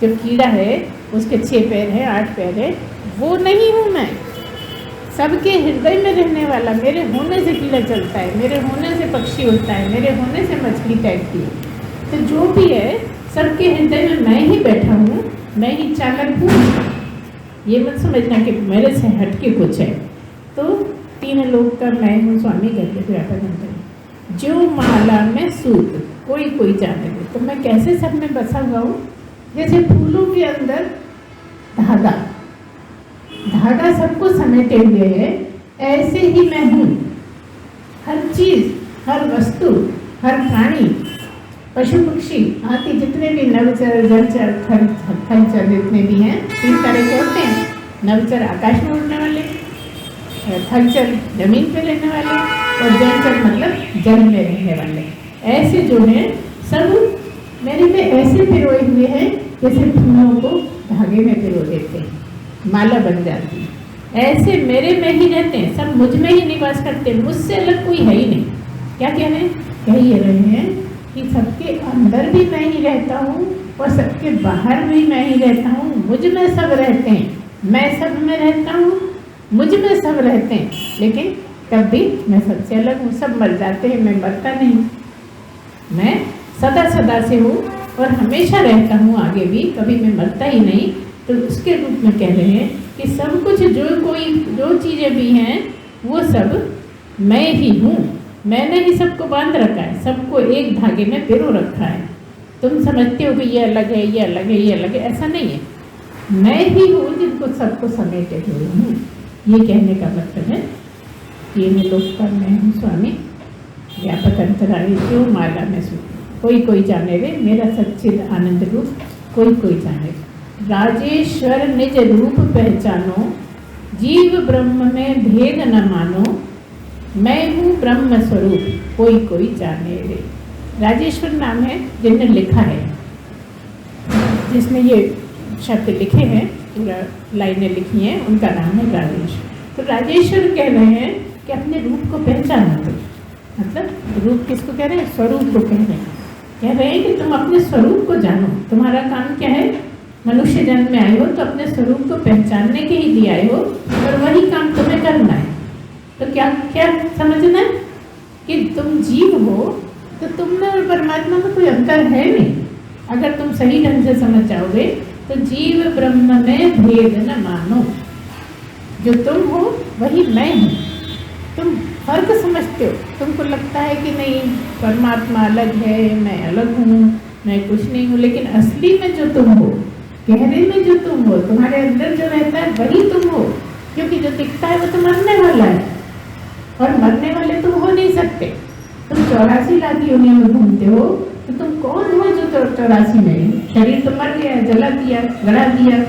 जो कीड़ा है उसके 6 पैर है, 8 पैर है, वो नहीं हूँ मैं। सबके हृदय में रहने वाला, मेरे होने से कीड़ा चलता है, मेरे होने से पक्षी उड़ता है, मेरे होने से मछली तैरती है। तो जो भी है सबके हृदय में मैं ही बैठा हूँ, मैं ही चालक हूँ। ये मत समझना कि मेरे से हट के कुछ है। तो तीन लोक का मैं हूँ स्वामी, घट घट व्यापक अंतर्यामी। जो माला में सूत, कोई कोई जाने दे। तो मैं कैसे सब में बसा हुआ हूँ? जैसे फूलों के अंदर धागा, धागा सबको समेटे हुए है, ऐसे ही मैं हूँ। हर चीज, हर वस्तु, हर प्राणी, पशु पक्षी आदि जितने भी नवचर, जलचर, थलचर जितने भी हैं, 3 तरह के होते हैं। नवचर आकाश में उड़ने वाले, थलचर जमीन पे रहने वाले, और जलचर मतलब जल में रहने वाले। ऐसे जो हैं सब मेरे में ऐसे पिरोए हुए हैं जैसे फूलों को धागे में पिरो देते हैं, माला बन जाती है। ऐसे मेरे में ही रहते हैं, सब मुझ में ही निवास करते हैं, मुझसे अलग कोई है ही नहीं। क्या कह रहे हैं? कह ये रहे हैं कि सबके अंदर भी मैं ही रहता हूँ और सबके बाहर भी मैं ही रहता हूँ। मुझ में सब रहते हैं, मैं सब में रहता हूँ, मुझ में सब रहते हैं, लेकिन तब भी मैं सबसे अलग हूँ। सब मर जाते हैं, मैं मरता नहीं। मैं सदा सदा से हूँ और हमेशा रहता हूँ, आगे भी कभी मैं मरता ही नहीं। तो उसके रूप में कह रहे हैं कि सब कुछ जो चीज़ें भी हैं वो सब मैं ही हूँ। मैंने ही सबको बांध रखा है, सबको एक धागे में पिरो रखा है। तुम समझते हो कि ये अलग है, ये अलग है, ये अलग है, ऐसा नहीं है। मैं ही हूँ जिनको सबको समेटे हुए हूँ। ये कहने का मतलब है ये मैं लोकपाल में हूँ स्वामी, व्यापक अंतराली जो माला में सु कोई कोई जाने रे मेरा सच्चिद आनंद रूप, कोई कोई जाने। राजेश्वर निज रूप पहचानो, जीव ब्रह्म में भेद न मानो, मैं हूँ ब्रह्म स्वरूप, कोई कोई जाने रे। राजेश्वर नाम है जिन्हें लिखा है, जिसने ये शब्द लिखे हैं, पूरा लाइनें लिखी हैं, उनका नाम है राजेश्वर। तो राजेश्वर कह रहे हैं कि अपने रूप को पहचानो। तो मतलब रूप किसको कह रहे हैं? स्वरूप को कह रहे हैं कि तुम अपने स्वरूप को जानो। तुम्हारा काम क्या है? मनुष्य जन्म में आए हो तो अपने स्वरूप को पहचानने के ही लिए आए हो, और वही काम तुम्हें करना है। तो क्या क्या समझना है कि तुम जीव हो तो तुम में और परमात्मा में कोई अंतर है नहीं। अगर तुम सही ढंग से समझ जाओगे तो जीव ब्रह्म में भेद न मानो, जो तुम हो वही मैं हूँ। तुम फर्क समझते हो, तुमको लगता है कि नहीं परमात्मा अलग है, मैं अलग हूँ, मैं कुछ नहीं हूँ, लेकिन असली में जो तुम हो, गहरे में जो तुम हो, तुम्हारे अंदर जो रहता है वही तुम हो। क्योंकि जो दिखता है वो तो मरने वाला है, और मरने वाले तुम हो नहीं सकते। तुम 84 लाख योनियों में घूमते हो, तो तुम कौन हो जो 84 में? शरीर तो मर गया, जला दिया, गड़ा दिया,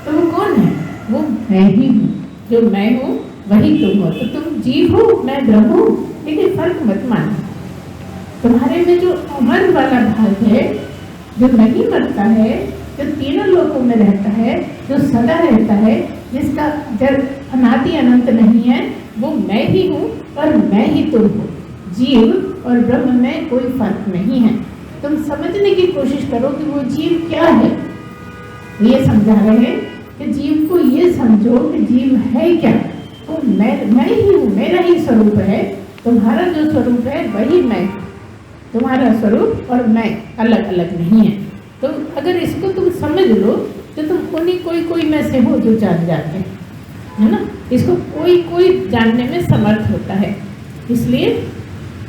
तो वो कौन है? वो मैं ही हूँ। जो मैं हूँ वही तुम हो। तो तुम जीव हो, मैं ब्रह्म हूँ, लेकिन फर्क मत मानो। तुम्हारे में जो अमर वाला भाग है, जो नहीं मरता है, जो तीनों लोकों में रहता है, जो सदा रहता है, जिसका जब अनादि अनंत नहीं है, वो मैं ही हूँ और मैं ही तुम हो। जीव और ब्रह्म में कोई फर्क नहीं है। तुम समझने की कोशिश करो कि वो जीव क्या है। ये समझा रहे हैं कि जीव को ये समझो कि जीव है क्या। तो मैं ही हूँ, मेरा ही स्वरूप है। तुम्हारा जो स्वरूप है वही मैं। तुम्हारा स्वरूप और मैं अलग अलग नहीं है। तो अगर इसको तुम समझ लो तो तुम उन्हीं कोई में से हो जो जान जाते हैं, है ना। इसको कोई जानने में समर्थ होता है। इसलिए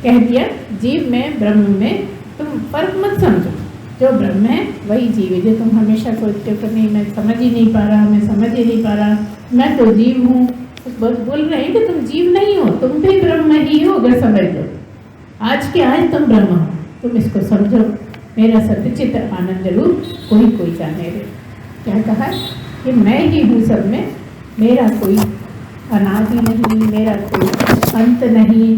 कह दिया जीव में ब्रह्म में तुम फर्क मत समझो। जो ब्रह्म है वही जीव है। जो तुम हमेशा सोचते हो कि नहीं मैं समझ ही नहीं पा रहा, मैं समझ ही नहीं पा रहा, मैं तो जीव हूँ, तो बोल रहे हैं कि तुम जीव नहीं हो, तुम भी ब्रह्म ही हो। अगर समझ लो आज के आज तुम ब्रह्म हो, तुम इसको समझो। मेरा सत्यचित आनंद रूप कोई जाने रे। क्या कहा कि मैं ही हूँ सब में, मेरा कोई अनादि नहीं, मेरा कोई अंत नहीं।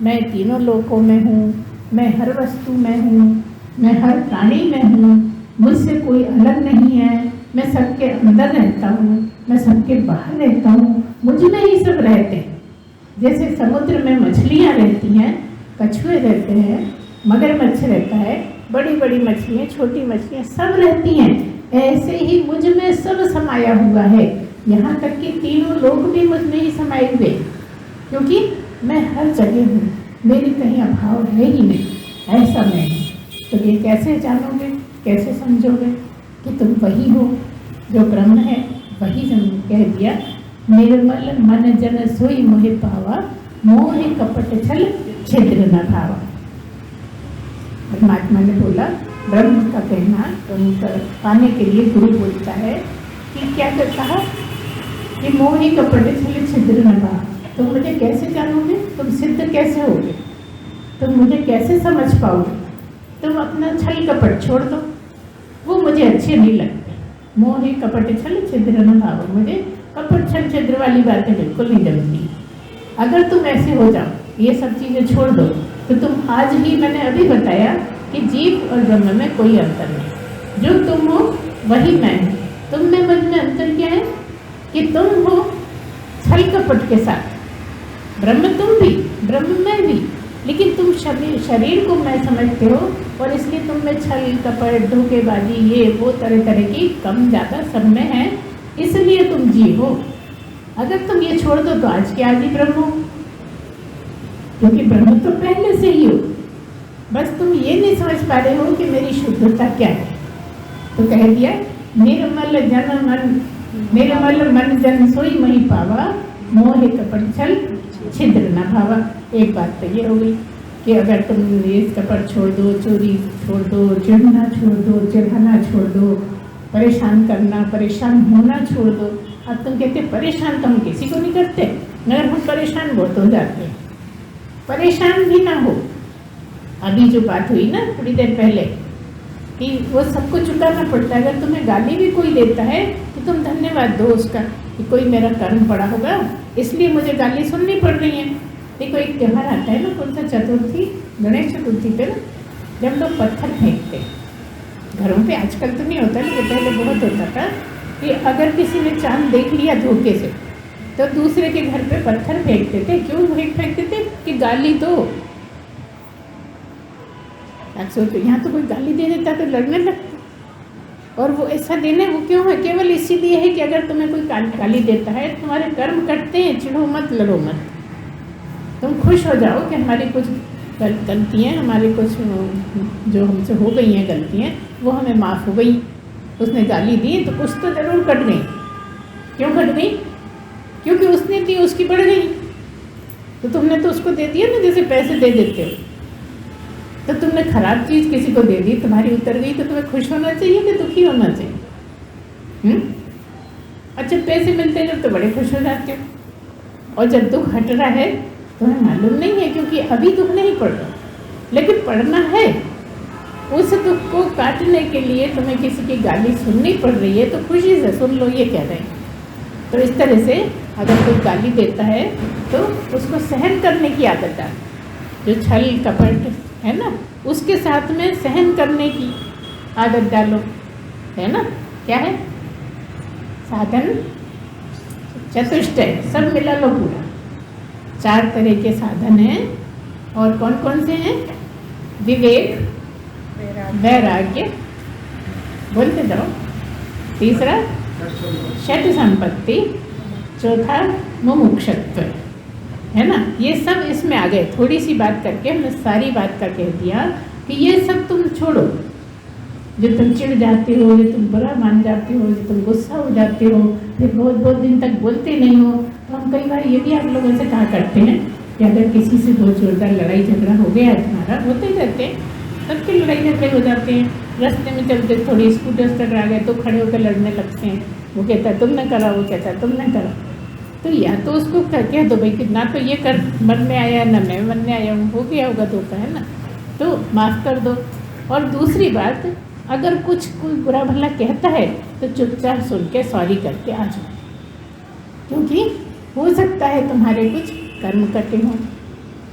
मैं तीनों लोकों में हूँ, मैं हर वस्तु में हूँ, मैं हर प्राणी में हूँ, मुझसे कोई अलग नहीं है। मैं सबके अंदर रहता हूँ, मैं सबके बाहर रहता हूँ, मुझ में ही सब रहते हैं। जैसे समुद्र में मछलियाँ रहती हैं, कछुए रहते हैं, मगरमच्छ रहता है, बड़ी बड़ी मछलियाँ, छोटी मछलियाँ सब रहती हैं। ऐसे ही मुझ में सब समाया हुआ है। यहाँ तक कि तीनों लोग भी मुझ में ही समाये हुए, क्योंकि मैं हर जगह हूँ, मेरी कहीं अभाव है ही नहीं। ऐसा मैं हूँ। तो ये कैसे जानोगे, कैसे समझोगे कि तुम वही हो जो ब्रह्म है? वही जन कह दिया निर्मल मन जन सोई मोहि पावा, मोह कपट छल छिद्र न भावा। परमात्मा ने बोला, ब्रह्म का कहना, ब्रह्म का पाने के लिए गुरु बोलता है कि क्या कहा कि मोहि कपट छल छिद्र न भाव। तुम मुझे कैसे जानोगे, तुम सिद्ध कैसे होगे, तुम मुझे कैसे समझ पाओगे, तुम अपना छल कपट छोड़ दो, वो मुझे अच्छे नहीं लगते। मोहि कपट छल छिद्र न भाव, मुझे कपट छल छिद्र वाली बातें बिल्कुल नहीं जमती। अगर तुम ऐसे हो जाओ, ये सब चीज़ें छोड़ दो, तो तुम आज ही, मैंने अभी बताया कि जीव और ब्रह्म में कोई अंतर नहीं, जो तुम हो वही मैं हूँ। तुम में मुझ में अंतर क्या है कि तुम हो छल कपट के साथ, ब्रह्म तुम भी, ब्रह्म मैं भी, लेकिन तुम शरीर को मैं समझते हो और इसलिए तुम में छल कपट धोखेबाजी ये वो तरह तरह की कम ज़्यादा सब में है, इसलिए तुम जीव हो। अगर तुम ये छोड़ दो तो आज के आज ही ब्रह्म हो, क्योंकि ब्रह्म तो पहले से ही हो, बस तुम ये नहीं समझ पा रहे हो कि मेरी शुद्धता क्या है। तो कह दिया, निर्मल मन जन सोई मही पावा, मोह कपट छल छिद्र न भावा। एक बात तो ये हो गई कि अगर तुम ये कपट छोड़ दो, चोरी छोड़ दो, चिढ़ना छोड़ दो, चिढ़ाना छोड़ दो, परेशान करना, परेशान होना छोड़ दो। अब तुम कहते परेशान तो हम किसी को नहीं करते, मगर हम परेशान बहुत हो जाते हैं। परेशान भी ना हो। अभी जो बात हुई ना थोड़ी देर पहले कि वो सबको चुकाना पड़ता है। अगर तुम्हें गाली भी कोई देता है तो तुम धन्यवाद दो उसका कि कोई मेरा कर्म पड़ा होगा इसलिए मुझे गाली सुननी पड़ रही है। देखो एक त्यौहार आता है ना, कौन सा, चतुर्थी, गणेश चतुर्थी पे ना, जब लोग पत्थर फेंकते घरों पे, आजकल तो नहीं होता लेकिन पहले बहुत होता था कि अगर किसी ने चांद देख लिया धोखे से तो दूसरे के घर पे पत्थर फेंकते थे। क्यों फेंकते थे कि गाली दो। सोचो यहाँ तो कोई गाली दे देता तो लड़ने लगते, और वो ऐसा देने वो क्यों है, केवल इसीलिए है कि अगर तुम्हें कोई गाली देता है तुम्हारे कर्म कटते हैं, चिढ़ो मत, लड़ो मत, तुम खुश हो जाओ कि हमारी कुछ गलतियाँ, हमारी कुछ जो हमसे हो गई हैं गलतियाँ वो हमें माफ़ हो गई। उसने गाली दी तो कुछ तो ज़रूर कट गई। क्यों कट गई? क्योंकि उसने दी, उसकी बढ़ गई। तो तुमने तो उसको दे दिया ना, जैसे पैसे दे देते हो, तो तुमने खराब चीज़ किसी को दे दी, तुम्हारी उतर गई, तो तुम्हें खुश होना चाहिए कि दुखी होना चाहिए? अच्छा, पैसे मिलते हैं जब तो बड़े खुश हो जाते हो, और जब दुख हट रहा है तुम्हें मालूम नहीं है, क्योंकि अभी दुख नहीं पड़ रहा, लेकिन पढ़ना है। उस दुख को काटने के लिए तुम्हें किसी की गाली सुननी पड़ रही है तो खुशी से सुन लो, ये कह रहे हैं। तो इस तरह से अगर कोई गाली देता है तो उसको सहन करने की आदत है। जो छल कपट है ना, उसके साथ में सहन करने की आदत डालो, है ना। क्या है? साधन चतुष्टय, सब मिला लो पूरा। 4 तरह के साधन हैं, और कौन कौन से हैं? विवेक, वैराग्य, बोलते जाओ। तीसरा षट संपत्ति, चौथा मुमुक्षत्व, है ना। ये सब इसमें आ गए। थोड़ी सी बात करके हमने सारी बात का कह दिया कि ये सब तुम छोड़ो। जो तुम चिढ़ जाते हो, जो तुम बुरा मान जाते हो, जो तुम गुस्सा हो जाते हो, फिर बहुत बहुत दिन तक बोलते नहीं हो। तो हम कई बार ये भी आप लोगों से कहा करते हैं कि अगर किसी से बहुत जोरदार लड़ाई झगड़ा हो गया है तुम्हारा, होते ही रहते हैं, सबके लड़ाई झगड़े हो जाते हैं। रास्ते में चलते थोड़ी स्कूटर टकरा गए तो खड़े होकर लड़ने लगते हैं। वो कहता है तुमने करा, वो कहता है तुमने करा। तो या तो उसको कह दो भाई कि ना तो ये कर मन में आया, ना मैं मन में आया हूँ, हो गया होगा धोखा, है ना, तो माफ़ कर दो। और दूसरी बात, अगर कुछ कोई बुरा भला कहता है तो चुपचाप सुन के सॉरी करके आ जाओ, क्योंकि हो सकता है तुम्हारे कुछ कर्म कटे हों।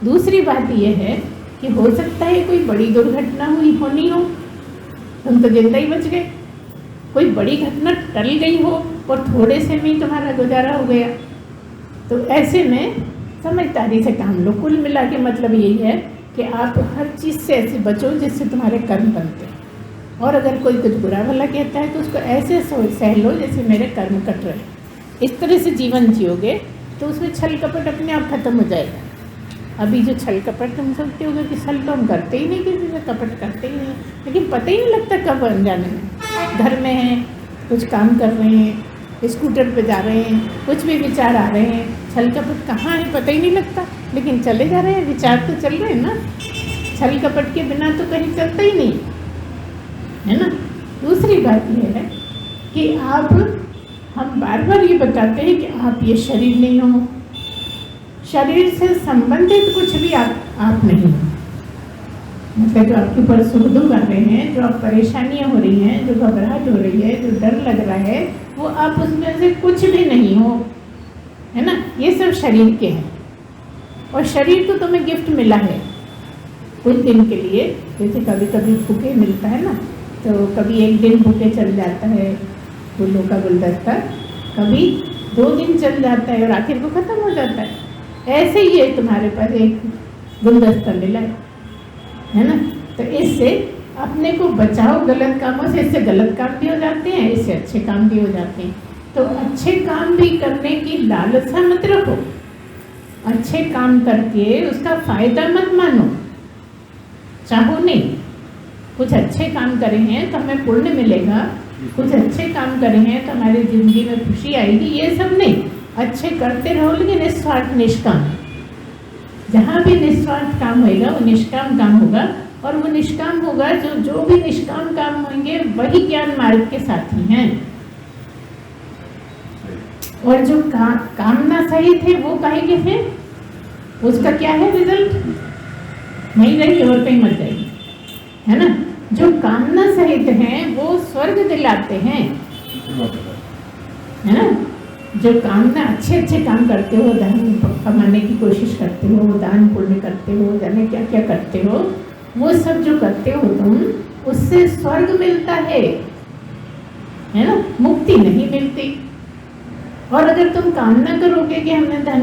दूसरी बात यह है कि हो सकता है कोई बड़ी दुर्घटना होनी हो, तुम तो जिंदा ही बच गए। कोई बड़ी घटना टल गई हो और थोड़े से में तुम्हारा गुजारा हो गया। तो ऐसे में समझदारी से काम लो। कुल मिला के मतलब यही है कि आप हर चीज़ से ऐसे बचो जिससे तुम्हारे कर्म बनते हैं। और अगर कोई कुछ बुरा भला कहता है तो उसको ऐसे सह लो जैसे मेरे कर्म कट रहे। इस तरह से जीवन जियोगे तो उसमें छल कपट अपने आप खत्म हो जाएगा। अभी जो छल कपट तुम सोचते होगे कि छल तो हम करते ही नहीं, किसी से कपट करते ही नहीं, लेकिन पता ही नहीं लगता कब अनजाने में। घर में हैं, कुछ काम कर रहे हैं, स्कूटर पे जा रहे हैं, कुछ भी विचार आ रहे हैं, छल कपट कहाँ है पता ही नहीं लगता, लेकिन चले जा रहे हैं, विचार तो चल रहे हैं ना। छल कपट के बिना तो कहीं चलता ही नहीं, है ना। दूसरी बात यह है कि आप, हम बार बार ये बताते हैं कि आप ये शरीर नहीं हो, शरीर से संबंधित कुछ भी आप नहीं हो। मतलब जो आपके ऊपर सुख दुख आ रहे हैं, जो आप परेशानियां हो रही हैं, जो घबराहट हो रही है, जो डर लग रहा है, वो आप उसमें से कुछ भी नहीं हो, है ना। ये सब शरीर के हैं और शरीर तो तुम्हें गिफ्ट मिला है कुछ दिन के लिए। जैसे कभी कभी बुके मिलता है ना, तो कभी एक दिन बुके चल जाता है फूलों का गुलदस्ता, कभी 2 दिन चल जाता है और आखिर को ख़त्म हो जाता है। ऐसे ही है, तुम्हारे पास एक गुलदस्ता मिला है ना। तो इससे अपने को बचाओ गलत कामों से। इससे गलत काम भी हो जाते हैं, इससे अच्छे काम भी हो जाते हैं। तो अच्छे काम भी करने की लालसा मत रखो, अच्छे काम करके उसका फ़ायदा मत मानो, चाहो नहीं। कुछ अच्छे काम करे हैं तो हमें पुण्य मिलेगा, कुछ अच्छे काम करे हैं तो हमारी ज़िंदगी में खुशी आएगी, ये सब नहीं। अच्छे करते रहो लेकिन निस्वार्थ निष्काम। जहाँ भी निस्वार्थ काम होएगा वो निष्काम काम होगा, और वो निष्काम होगा, जो भी निष्काम काम होंगे वही ज्ञान मार्ग के साथी हैं। और जो कामना सहित है वो काहे के थे, उसका क्या है रिजल्ट, नहीं रहेगी और कहीं मत जाएगी, है ना। जो कामना सहित हैं वो स्वर्ग दिलाते हैं, है ना। जो कामना अच्छे काम करते हो, धन कमाने की कोशिश करते हो, दान पुण्य करते हो, जाने क्या क्या करते हो, वो सब जो करते हो तुम, उससे स्वर्ग मिलता है ना, मुक्ति नहीं मिलती। और अगर तुम कामना करोगे कि हमने धन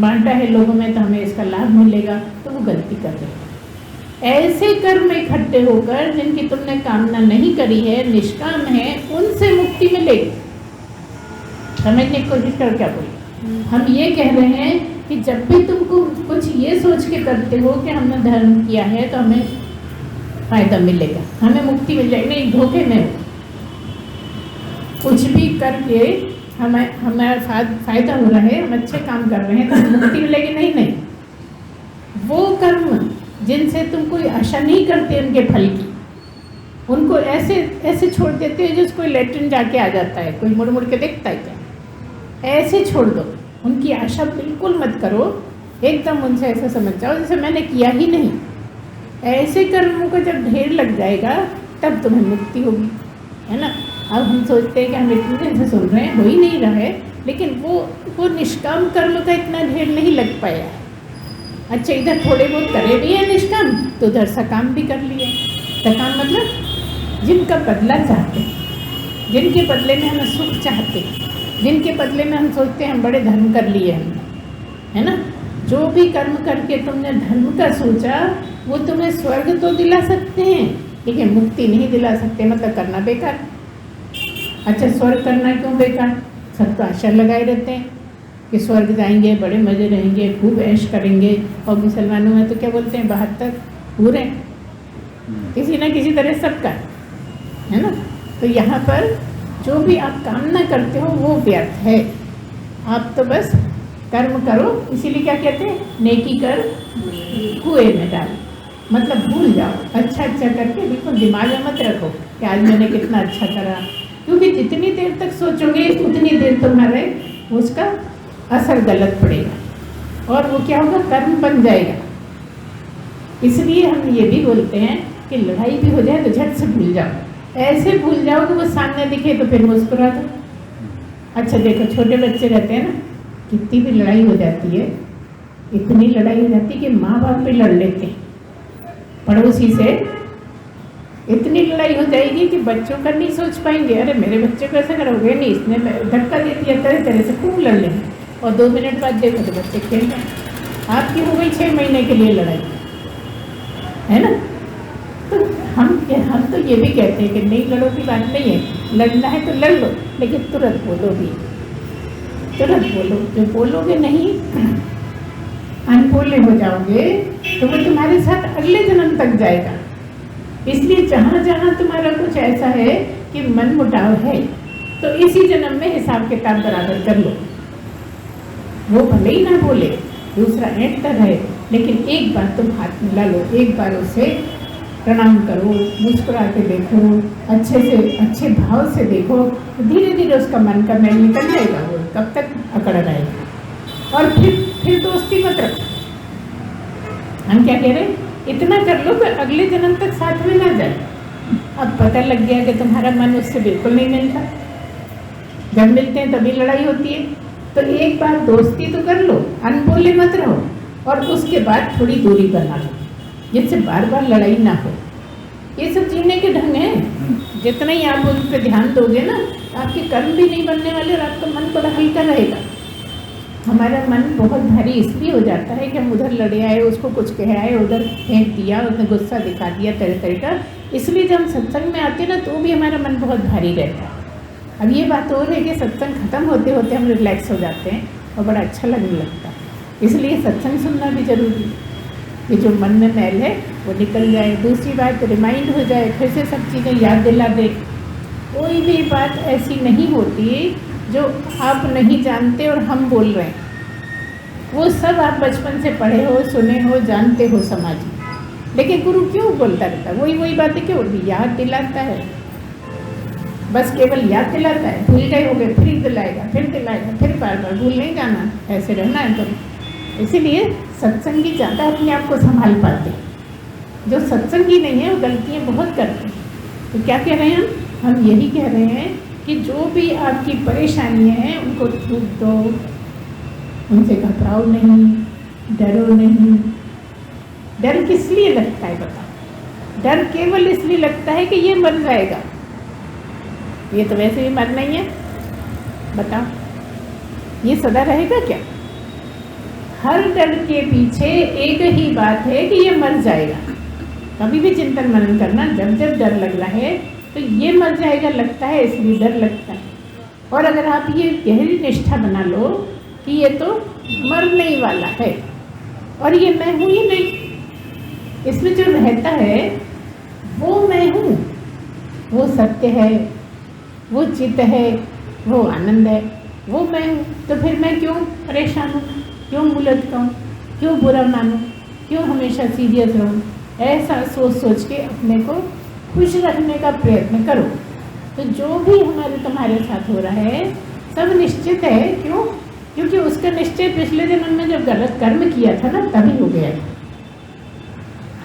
बांटा है लोगों में तो हमें इसका लाभ मिलेगा, तो वो गलती कर रहे हो। ऐसे कर्म इकट्ठे होकर जिनकी तुमने कामना नहीं करी है, निष्काम है, उनसे मुक्ति मिलेगी। समझने की कोशिश करो क्या बोले। हम ये कह रहे हैं कि जब भी तुमको कुछ ये सोच के करते हो कि हमने धर्म किया है तो हमें फायदा मिलेगा, हमें मुक्ति मिल जाएगी, नहीं, धोखे में हो। कुछ भी करके हमारा फायदा हो रहा है, हम अच्छे काम कर रहे हैं तो हमें मुक्ति मिलेगी, नहीं। वो कर्म जिनसे तुम कोई आशा नहीं करते उनके फल की, उनको ऐसे छोड़ देते हो जैसे कोई लेटरिन जाके आ जाता है, कोई मुड़ के देखता है क्या, ऐसे छोड़ दो। उनकी आशा बिल्कुल मत करो, एकदम उनसे ऐसा समझ जाओ जैसे मैंने किया ही नहीं। ऐसे कर्मों का जब ढेर लग जाएगा तब तुम्हें मुक्ति होगी, है ना। अब हम सोचते हैं कि हम इतने दिन से सुन रहे हैं, हो ही नहीं रहा है, लेकिन वो निष्काम कर्म का इतना ढेर नहीं लग पाया है। अच्छा, इधर थोड़े बहुत करे भी है निष्काम, तो उधर सकाम भी कर लिए। सकाम मतलब जिनका बदला चाहते, जिनके बदले में हमें सुख चाहते, जिनके बदले में हम सोचते हैं हम बड़े धर्म कर लिए हमने, है ना। जो भी कर्म करके तुमने धर्म का सोचा वो तुम्हें स्वर्ग तो दिला सकते हैं लेकिन मुक्ति नहीं दिला सकते, मतलब करना बेकार। अच्छा, स्वर्ग करना क्यों बेकार, सब तो आशा लगाए रहते हैं कि स्वर्ग जाएंगे, बड़े मज़े रहेंगे, खूब ऐश करेंगे। और मुसलमानों में तो क्या बोलते हैं, 72 पूरे, किसी ना किसी तरह सबका, है ना। तो यहाँ पर जो भी आप कामना करते हो वो व्यर्थ है। आप तो बस कर्म करो, इसीलिए क्या कहते हैं, नेकी कर कुएं में डाल, मतलब भूल जाओ। अच्छा करके बिल्कुल दिमाग में मत रखो कि आज मैंने कितना अच्छा करा, क्योंकि जितनी देर तक सोचोगे उतनी देर तुम्हारे उसका असर गलत पड़ेगा और वो क्या होगा, कर्म बन जाएगा। इसलिए हम ये भी बोलते हैं कि लड़ाई भी हो जाए तो झट से भूल जाओ, ऐसे भूल जाओ कि वो सामने दिखे तो फिर मुस्कुरा दो। अच्छा देखो, छोटे बच्चे रहते हैं ना, कितनी भी लड़ाई हो जाती है, इतनी लड़ाई हो जाती है कि माँ बाप पे लड़ लेते हैं, पड़ोसी से इतनी लड़ाई हो जाएगी कि बच्चों का नहीं सोच पाएंगे, अरे मेरे बच्चे को ऐसा करोगे नहीं, इसने धक्का दे दिया, तरह तरह से खूब लड़ लेंगे। और 2 मिनट बाद देखो तो बच्चे खेल रहे हैं। आपकी हो गई 6 महीने के लिए लड़ाई, है ना। तो हम तो ये भी कहते हैं कि नहीं, लड़ो की बात नहीं है, लड़ना है तो लड़ लो, लेकिन तुरंत बोलो भी, तुरंत बोलो। जो बोलोगे नहीं, अनबोले हो जाओगे तो वो तुम्हारे साथ अगले जन्म तक जाएगा। इसलिए जहाँ जहाँ तुम्हारा कुछ ऐसा है कि मन मुटाव है, तो इसी जन्म में हिसाब किताब बराबर कर लो। वो भले ही ना बोले, दूसरा ऐंठता रहे, लेकिन एक बार तुम हाथ मिला लो, एक बार उसे प्रणाम करो, मुस्कुरा के देखो, अच्छे भाव से देखो, तो धीरे धीरे उसका मन का मैल निकल जाएगा। वो कब तक अकड़ रहेगा। और फिर दोस्ती मत रखो। हम क्या कह रहे हैं, इतना कर लो कि अगले जन्म तक साथ में ना जाए। अब पता लग गया कि तुम्हारा मन उससे बिल्कुल नहीं मिलता, जब मिलते हैं तभी लड़ाई होती है, तो एक बार दोस्ती तो कर लो, अनबोले मत रहो, और उसके बाद थोड़ी दूरी बना लो, जिससे बार बार लड़ाई ना हो। ये सब जीने के ढंग हैं। जितना ही आप उन पर ध्यान दोगे ना, आपके कर्म भी नहीं बनने वाले और आपका मन बड़ा हल्का रहेगा। हमारा मन बहुत भारी इसलिए हो जाता है कि हम उधर लड़े आए, उसको कुछ कह आए, उधर फेंक दिया, उसने गुस्सा दिखा दिया तरह तरह का। इसलिए जब हम सत्संग में आते हैं ना, तो भी हमारा मन बहुत भारी रहता है। अब ये बात और है कि सत्संग खत्म होते होते हम रिलैक्स हो जाते हैं और बड़ा अच्छा लगने लगता है। इसलिए सत्संग सुनना भी जरूरी है कि जो मन में मैल है वो निकल जाए। दूसरी बात, रिमाइंड हो जाए, फिर से सब चीज़ें याद दिला दे। कोई भी बात ऐसी नहीं होती जो आप नहीं जानते और हम बोल रहे हैं। वो सब आप बचपन से पढ़े हो, सुने हो, जानते हो समाज में, लेकिन गुरु क्यों बोलता रहता है? वही बातें क्यों याद दिलाता है? बस केवल याद दिलाता है, भूल गए हो गए, फिर दिलाएगा, फिर बार बार भूल नहीं जाना, ऐसे रहना है। तो इसीलिए सत्संगी ज़्यादा अपने आप को संभाल पाते, जो सत्संगी नहीं है वो गलतियाँ बहुत करते हैं। तो क्या कह रहे हैं हम यही कह रहे हैं कि जो भी आपकी परेशानियाँ हैं उनको छूट दो, उनसे घबराओ नहीं, डरो नहीं। डर किस लिए लगता है बताओ? डर केवल इसलिए लगता है कि ये मर जाएगा, ये तो वैसे भी मरना ही है। बताओ, ये सदा रहेगा क्या? हर डर के पीछे एक ही बात है कि ये मर जाएगा। कभी भी चिंतन मनन करना, जब जब डर लग रहा है तो ये मर जाएगा लगता है, इसलिए डर लगता है। और अगर आप ये गहरी निष्ठा बना लो कि ये तो मरने ही वाला है और ये मैं हूँ ही नहीं, इसमें जो रहता है वो मैं हूँ, वो सत्य है, वो चित्त है, वो आनंद है, वो मैं हूँ। तो फिर मैं क्यों परेशान हूँ, क्यों मुलझता हूँ, क्यों बुरा मानूँ, क्यों हमेशा सीरियस रहूँ? ऐसा सोच सोच के अपने को खुश रखने का प्रयत्न करो। तो जो भी तुम्हारे साथ हो रहा है सब निश्चित है। क्यों? क्योंकि उसका निश्चय पिछले जन्म में जब गलत कर्म किया था ना, तभी हो गया।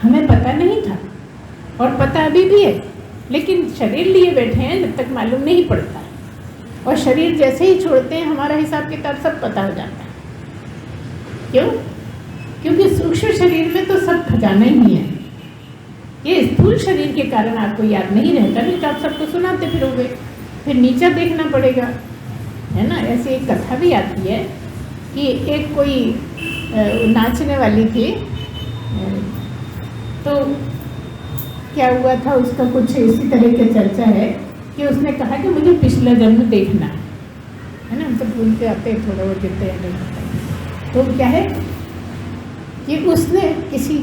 हमें पता नहीं था और पता अभी भी है, लेकिन शरीर लिए बैठे हैं जब तक मालूम नहीं पड़ता। और शरीर जैसे ही छोड़ते हैं हमारा हिसाब किताब सब पता हो जाता है। क्यों? क्योंकि सूक्ष्म शरीर में तो सब खजाना ही है। ये स्थूल शरीर के कारण आपको याद नहीं रहता, नहीं तो आप सबको सुनाते फिरोगे, फिर नीचा देखना पड़ेगा, है ना। ऐसी एक कथा भी आती है कि एक कोई नाचने वाली थी, तो क्या हुआ था, उसका कुछ इसी तरह की चर्चा है कि उसने कहा कि मुझे पिछला जन्म देखना है ना। हम तो भूलते आते हैं, थोड़ा बहुत देते हैं। तो क्या है कि उसने किसी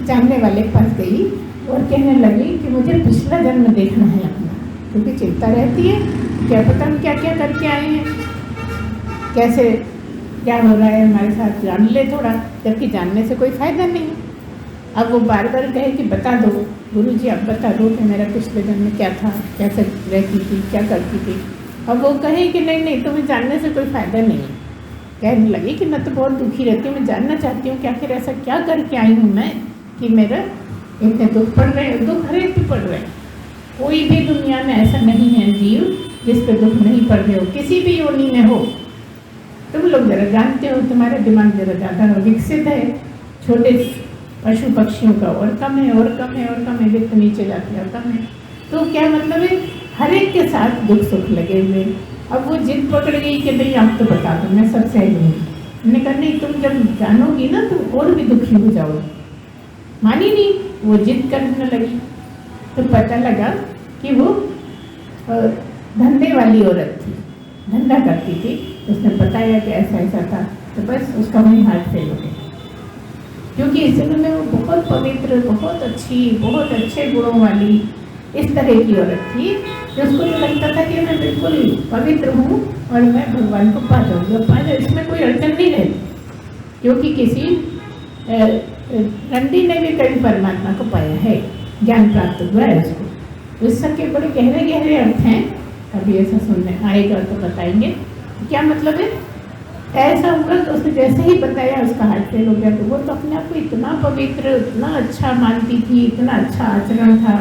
जानने वाले के पास गई और कहने लगी कि मुझे पिछला जन्म देखना है अपना, क्योंकि चिंता रहती है, क्या पता हम क्या क्या करके आए हैं, कैसे क्या हो रहा है हमारे साथ, जान ले थोड़ा, जबकि जानने से कोई फ़ायदा नहीं। अब वो बार बार कहे कि बता दो गुरुजी, आप बता दो कि मेरा पिछले जन्म में क्या था, कैसे रहती थी, क्या करती थी। अब वो कहे कि नहीं तुम्हें जानने से कोई फ़ायदा नहीं है। कहने लगी कि मैं तो बहुत दुखी रहती हूँ, मैं जानना चाहती हूँ कि आखिर ऐसा क्या करके आई हूँ मैं कि मेरा इतने दुख पड़ रहे हैं, दुख हर एक पे पड़ रहे हैं। कोई भी दुनिया में ऐसा नहीं है जीव जिस पे दुख नहीं पड़ रहे हो, किसी भी योनि में हो। तुम लोग जरा जानते हो, तुम्हारा दिमाग जरा ज़्यादा विकसित है, छोटे पशु पक्षियों का और कम है, वित्त नीचे जाते हैं और कम है। तो क्या मतलब है, हर एक के साथ दुख सुख लगे हुए। अब वो जिद पकड़ गई कि नहीं आप तो बता दो, मैं सबसे सही हूँ। मैंने कहा नहीं, तुम जब जानोगी ना तुम और भी दुखी हो जाओगे। मानी नहीं, वो जिद करने लगी। तो पता लगा कि वो धंधे वाली औरत थी, धंधा करती थी। उसने बताया कि ऐसा ऐसा था, तो बस उसका वहीं हार्ट फेल हो गया। क्योंकि इस जन्म में वो बहुत पवित्र, बहुत अच्छी, बहुत अच्छे गुणों वाली इस तरह की औरत थी कि उसको ये लगता था कि मैं बिल्कुल पवित्र हूँ और मैं भगवान को पा जाऊँगी। इसमें कोई अड़चन नहीं रहती, क्योंकि किसी रंडी ने भी कभी परमात्मा को पाया है, ज्ञान प्राप्त हुआ है उसको। उस सबके बड़े गहरे गहरे अर्थ हैं, कभी ऐसा सुनने आएगा तो बताएंगे क्या मतलब है। ऐसा हुआ तो उसने जैसे ही बताया उसका हार्ट फेल हो गया, तो वो तो अपने आप को इतना पवित्र, इतना अच्छा मानती थी, इतना अच्छा आचरण था,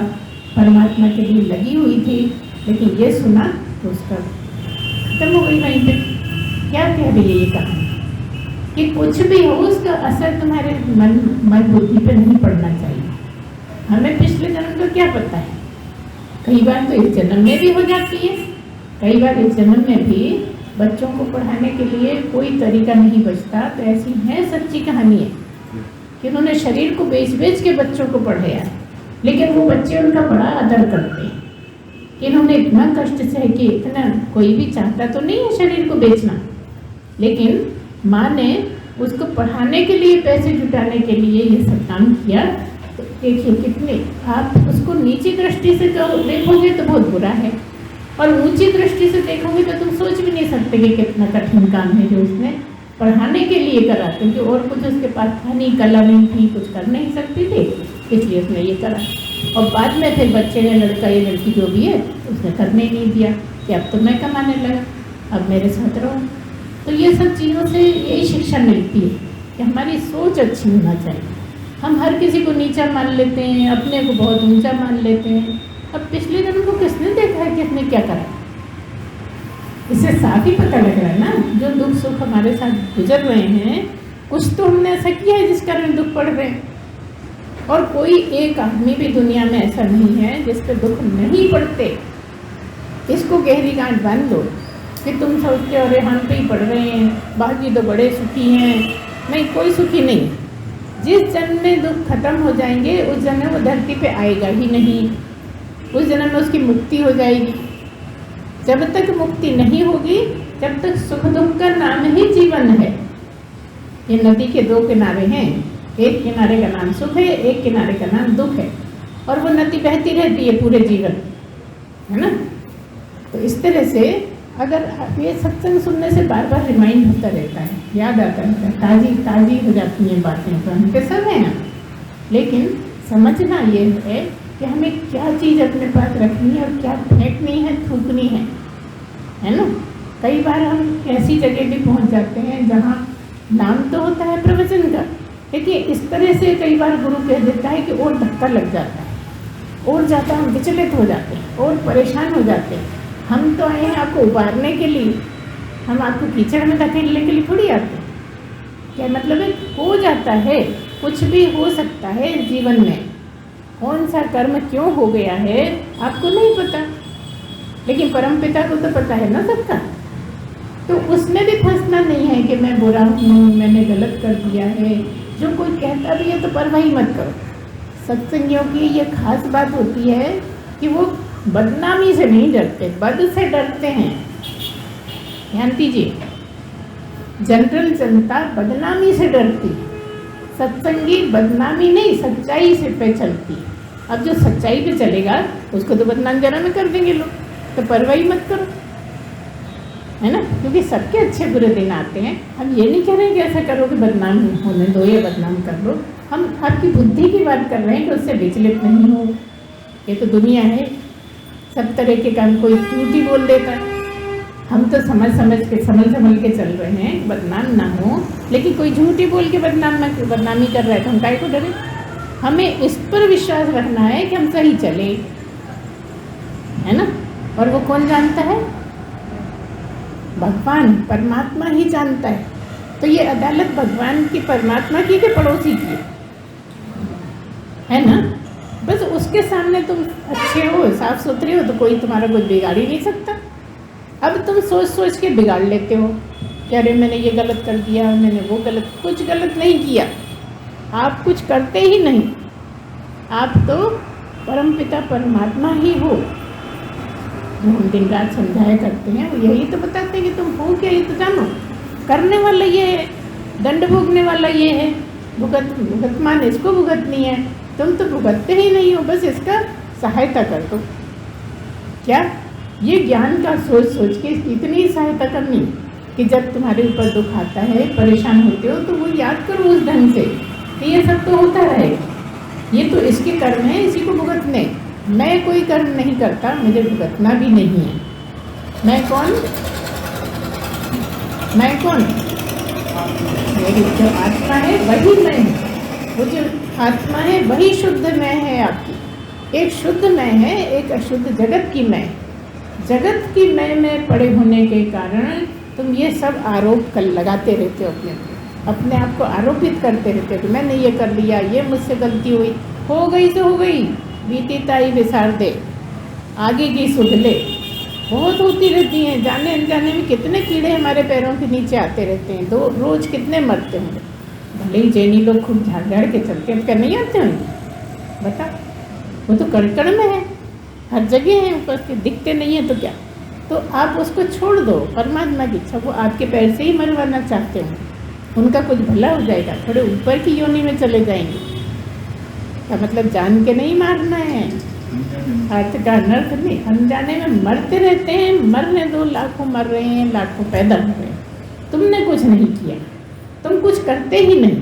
परमात्मा के लिए लगी हुई थी, लेकिन ये सुना तो उसका खत्म हो गई वहीं पे। क्या कह रही है ये कहानी कि कुछ भी हो उसका असर तुम्हारे मन बुद्धि पे नहीं पड़ना चाहिए। हमें पिछले जन्म का क्या पता है, कई बार तो इस जन्म में भी हो जाती है, कई बार इस जन्म में भी बच्चों को पढ़ाने के लिए कोई तरीका नहीं बचता। तो ऐसी है सच्ची कहानी है कि उन्होंने शरीर को बेच बेच के बच्चों को पढ़ाया, लेकिन वो बच्चे उनका बड़ा आदर करते हैं कि इन्होंने इतना कष्ट सह के, इतना कोई भी चाहता तो नहीं है शरीर को बेचना, लेकिन माँ ने उसको पढ़ाने के लिए, पैसे जुटाने के लिए ये सब काम किया। तो देखिए कितने, आप उसको नीची दृष्टि से देखोगे तो बहुत बुरा है, और ऊंची दृष्टि से देखोगे तो तुम सोच भी नहीं सकते कि कितना कठिन काम है जो उसने पढ़ाने के लिए करा, क्योंकि और कुछ उसके पास था नहीं, कला नहीं थी, कुछ कर नहीं सकती थी, इसलिए उसने ये करा। और बाद में फिर बच्चे ने, लड़का या लड़की जो भी है, उसने करने ही नहीं दिया कि अब तो मैं कमाने लगा, अब मेरे साथ रहो। तो ये सब चीज़ों से यही शिक्षा मिलती है कि हमारी सोच अच्छी होना चाहिए। हम हर किसी को नीचा मान लेते हैं, अपने को बहुत ऊंचा मान लेते हैं। अब पिछले जन्म को किसने देखा है कि इसने क्या करा, इससे साफ ही पता लग रहा है ना। जो दुख सुख हमारे साथ गुजर रहे हैं, कुछ तो हमने ऐसा किया है जिस कारण दुख पड़ रहे हैं। और कोई एक आदमी भी दुनिया में ऐसा नहीं है जिस पे दुख नहीं पड़ते। इसको गहरी गांठ बांध लो कि तुम सोचते हो अरे हम पे ही पड़ रहे हैं, बाकी तो बड़े सुखी हैं। नहीं, कोई सुखी नहीं। जिस जन्म में दुख खत्म हो जाएंगे उस जन्म वो धरती पे आएगा ही नहीं, उस जन्म में उसकी मुक्ति हो जाएगी। जब तक मुक्ति नहीं होगी जब तक सुख दुख का नाम ही जीवन है। ये नदी के दो किनारे हैं, एक किनारे का नाम सुख है, एक किनारे का नाम दुख है, और वो नदी बहती रहती है पूरे जीवन, है ना। तो इस तरह से अगर ये सत्संग सुनने से बार बार रिमाइंड होता रहता है, याद आता रहता है, ताज़ी ताज़ी हो जाती हैं बातें। तो हम पे सब हैं, लेकिन समझना ये है कि हमें क्या चीज़ अपने पास रखनी है और क्या फेंकनी है, थूकनी है ना। कई बार हम ऐसी जगह भी पहुंच जाते हैं जहाँ नाम तो होता है प्रवचन का, लेकिन इस तरह से कई बार गुरु कह देता है कि और धक्का लग जाता है, और ज़्यादा हम विचलित हो जाते हैं और परेशान हो जाते हैं। हम तो आए हैं आपको उबारने के लिए, हम आपको कीचड़ में धकेलने के लिए थोड़ी आते हैं। क्या मतलब है, हो जाता है, कुछ भी हो सकता है जीवन में। कौन सा कर्म क्यों हो गया है आपको नहीं पता, लेकिन परमपिता को तो पता है ना सबका। तो उसमें भी फंसना नहीं है कि मैं बुरा हूँ, मैंने गलत कर दिया है। जो कोई कहता भी है तो परवाही मत करो। सत्संगियों की ये खास बात होती है कि वो बदनामी से नहीं डरते, बद से डरते हैं। ध्यान दीजिए, जनरल जनता बदनामी से डरती है, सत्संगी बदनामी नहीं सच्चाई से पे चलती। अब जो सच्चाई पे चलेगा उसको तो बदनाम जरा में कर देंगे लोग, तो परवाही मत करो, है ना। क्योंकि सबके अच्छे बुरे दिन आते हैं। हम ये नहीं कह रहे हैं कि ऐसा करो कि बदनाम होने दो या बदनाम कर लो। हम आपकी बुद्धि की बात कर रहे हैं कि उससे विचलित नहीं हो। ये तो दुनिया है, सब तरह के काम, कोई झूठी बोल देता है। हम तो समझ समझ के चल रहे हैं बदनाम ना हो, लेकिन कोई झूठी बोल के बदनामी कर रहा है तो हम काहे को डरे। हमें इस पर विश्वास रखना है कि हम सही चले, है ना। और वो कौन जानता है, भगवान परमात्मा ही जानता है। तो ये अदालत भगवान की, परमात्मा की के पड़ोसी की है ना। बस उसके सामने तुम अच्छे हो, साफ सुथरे हो, तो कोई तुम्हारा कुछ बिगाड़ ही नहीं सकता। अब तुम सोच सोच के बिगाड़ लेते हो कि अरे मैंने ये गलत कर दिया, मैंने वो गलत। कुछ गलत नहीं किया, आप कुछ करते ही नहीं। आप तो परमपिता परमात्मा ही हो। जो हम दिन रात समझाया करते हैं वो यही तो बताते हैं कि तुम हो क्या, ये तो जानो। करने वाला ये है, दंड भोगने वाला ये है, भुगतमान इसको भुगतनी है। तुम तो भुगतते ही नहीं हो, बस इसका सहायता कर दो। क्या ये ज्ञान का सोच सोच के इतनी सहायता करनी कि जब तुम्हारे ऊपर दुख आता है, परेशान होते हो, तो वो याद करो उस ढंग से तो ये सब तो होता रहेगा, ये तो इसके कर्म है, इसी को भुगतने। मैं कोई कर्म नहीं करता, मुझे भुगतना भी नहीं है। मैं कौन? मैं कौन? मेरी जो आत्मा है वही मैं हूँ। वो जो आत्मा है वही शुद्ध मैं है आपकी। एक शुद्ध मैं है, एक अशुद्ध जगत की मैं। जगत की मैं में पड़े होने के कारण तुम ये सब आरोप कर लगाते रहते हो, अपने आप को आरोपित करते रहते हो कि मैंने ये कर लिया, ये मुझसे गलती हुई। हो गई तो हो गई, बीती ताई विसार दे, आगे की सुध ले। बहुत होती रहती हैं, जाने अनजाने में कितने कीड़े हमारे पैरों के नीचे आते रहते हैं। रोज कितने मरते होंगे। भले ही जैनी लोग खूब झाड़ झाड़ के चलते हैं, क्या नहीं आते होंगे? बता, वो तो कण कण में है, हर जगह है, ऊपर दिखते नहीं है तो क्या। तो आप उसको छोड़ दो, परमात्मा की इच्छा। वो आपके पैर से ही मरवाना चाहते हो, उनका कुछ भला हो जाएगा, थोड़े ऊपर की योनि में चले जाएंगे। क्या मतलब जान के नहीं मारना है, अर्थ का अनर्थ नहीं, अनजाने में मरते रहते हैं। मरने दो, लाखों मर रहे हैं, लाखों पैदा हो रहे हैं। तुमने कुछ नहीं किया, तुम कुछ करते ही नहीं,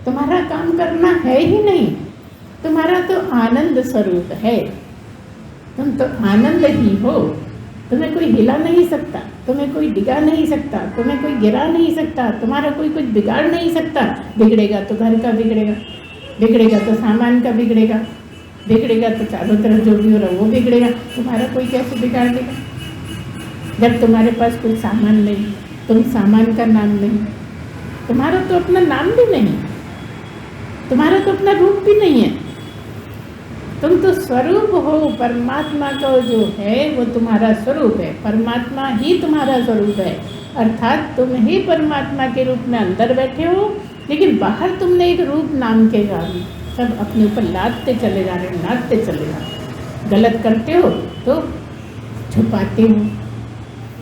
तुम्हारा काम करना है ही नहीं। तुम्हारा तो आनंद स्वरूप है, तुम तो आनंद ही हो। तुम्हें कोई हिला नहीं सकता, तुम्हें कोई डिगा नहीं सकता, तुम्हें कोई गिरा नहीं सकता, तुम्हारा कोई कुछ बिगाड़ नहीं सकता। बिगड़ेगा तो घर का बिगड़ेगा, बिगड़ेगा तो सामान का बिगड़ेगा, बिगड़ेगा तो चारों तरफ जो भी हो रहा है वो बिगड़ेगा। तुम्हारा कोई कैसे बिगाड़ देगा जब तुम्हारे पास कोई सामान नहीं, तुम सामान का नाम नहीं, तुम्हारा तो अपना नाम भी नहीं, तुम्हारा तो अपना रूप भी नहीं है। तुम तो स्वरूप हो, परमात्मा का जो है वो तुम्हारा स्वरूप है, परमात्मा ही तुम्हारा स्वरूप है। अर्थात तुम ही परमात्मा के रूप में अंदर बैठे हो, लेकिन बाहर तुमने एक रूप नाम के कारण सब अपने ऊपर लादते चले जा रहे, लादते चले जा रहे। गलत करते हो तो छुपाते हो,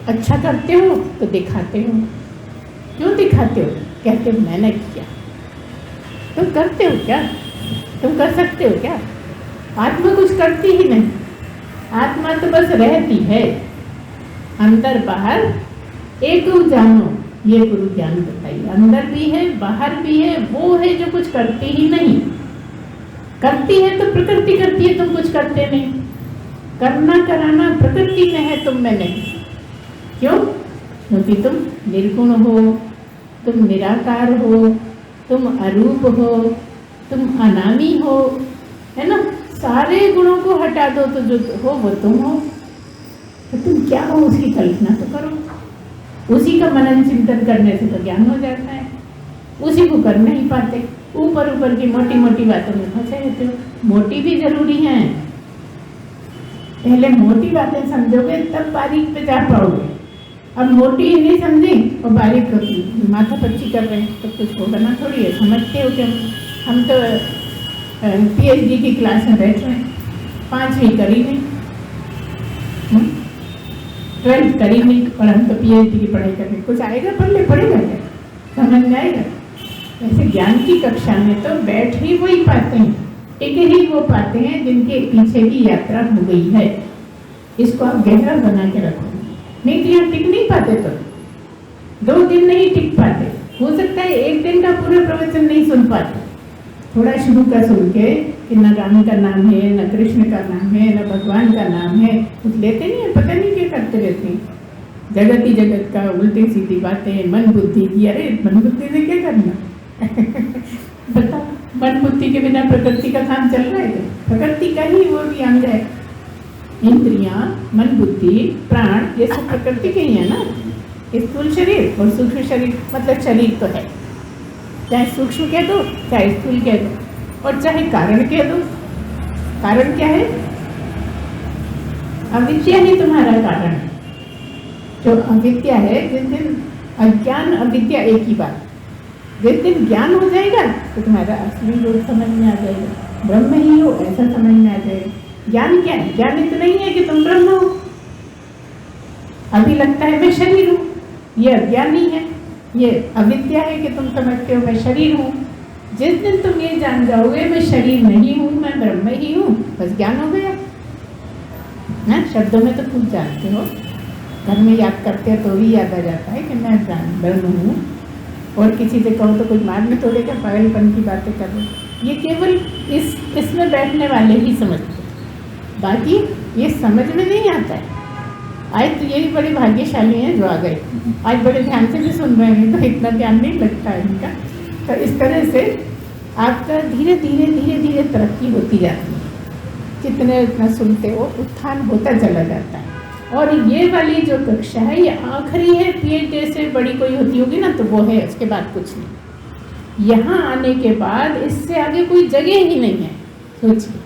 अच्छा करते हो तो दिखाते हो। क्यों दिखाते हो? कहते हो मैंने किया। तुम करते हो क्या? तुम कर सकते हो क्या? आत्मा कुछ करती ही नहीं, आत्मा तो बस रहती है, अंदर बाहर एक रूप जानो, ये गुरु ज्ञान बताइए। अंदर भी है, बाहर भी है, वो है जो कुछ करती ही नहीं। करती है तो प्रकृति करती है, तुम कुछ करते नहीं। करना कराना प्रकृति में है, तुम में नहीं। क्यों? क्योंकि तुम निर्गुण हो, तुम निराकार हो, तुम अरूप हो, तुम अनामी हो, है ना। सारे गुणों को हटा दो तो जो हो वो तुम हो। तो तुम क्या हो उसकी कल्पना तो करो। उसी का मनन चिंतन करने से तो ज्ञान हो जाता है। उसी को कर नहीं पाते, ऊपर ऊपर की मोटी मोटी बातों में फंसे रहते हो। मोटी भी जरूरी हैं, पहले मोटी बातें समझोगे तब बारीक पे जा पाओगे। अब मोटी ही नहीं समझी और बारीक माथा पच्ची कर रहे हैं तो कुछ होगा ना थोड़ी है। समझते हो कि हम तो PhD की क्लास में बैठ रहे हैं, 5वीं करी नहीं, 12th करी नहीं, और हम तो PhD की पढ़ाई कर रहे हैं। कुछ आएगा पढ़ले पढ़ेगा क्या? समझ में आएगा? वैसे ज्ञान की कक्षा में तो बैठ ही वही पाते हैं, टिक ही वो पाते हैं जिनके पीछे की यात्रा हो गई है। इसको आप गहरा बना के रखो, नहीं तो यहाँ टिक नहीं पाते। तो 2 दिन नहीं टिक पाते, हो सकता है 1 दिन का पूरा प्रवचन नहीं सुन पाते। थोड़ा शुरू का सुन के कि न राम का नाम है, न कृष्ण का नाम है, न भगवान का नाम है, कुछ लेते नहीं है, पता नहीं क्या करते रहते हैं। जगत ही जगत का, उल्टी सीधी बातें, मन बुद्धि की। अरे मन बुद्धि से क्या करना बता, मन बुद्धि के बिना प्रकृति का काम चल रहा है? प्रकृति का ही वो भी अंग है। इंद्रियां, मन बुद्धि, प्राण, ये सब प्रकृति के ही है ना। स्थूल शरीर और सूक्ष्म शरीर, मतलब शरीर तो है, चाहे सूक्ष्म कह दो चाहे स्थूल कह दो और चाहे कारण कह दो। कारण क्या है? अविद्या ही तुम्हारा कारण है। जो अविद्या है, जिस दिन अज्ञान अविद्या एक ही बात, जिस दिन ज्ञान हो जाएगा तो तुम्हारा असली रूप समझ में आ जाएगा। ब्रह्म ही हो ऐसा समझ में आ जाएगा। ज्ञान क्या है? ज्ञान इतना ही है कि तुम ब्रह्म हो। अभी लगता है मैं शरीर हूँ, ये अज्ञान ही है, ये अविद्या है कि तुम समझते हो मैं शरीर हूँ। जिस दिन तुम ये जान जाओगे मैं शरीर नहीं हूँ, मैं ब्रह्म ही हूँ, बस ज्ञान हो गया ना। शब्दों में तो खुद जानते हो, घर में याद करते हो तो भी याद आ जाता है कि मैं ब्रह्म हूँ। और किसी से कहो तो कोई मार नहीं तोड़ेगा, पागलपन की बातें कर रहे। ये केवल इसमें बैठने वाले ही समझते, बाकी ये समझ में नहीं आता है। आज तो यही बड़े भाग्यशाली हैं जो आ गए, आज बड़े ध्यान से भी सुन रहे हैं, तो इतना ध्यान नहीं लगता है इनका। तो इस तरह से आपका धीरे धीरे धीरे धीरे तरक्की होती जाती है, जितने इतना सुनते हो उत्थान होता चला जाता है। और ये वाली जो कक्षा है ये आखिरी है, पीएचडी से बड़ी कोई होती होगी ना तो वो है, उसके बाद कुछ नहीं। यहाँ आने के बाद इससे आगे कोई जगह ही नहीं है। सोचिए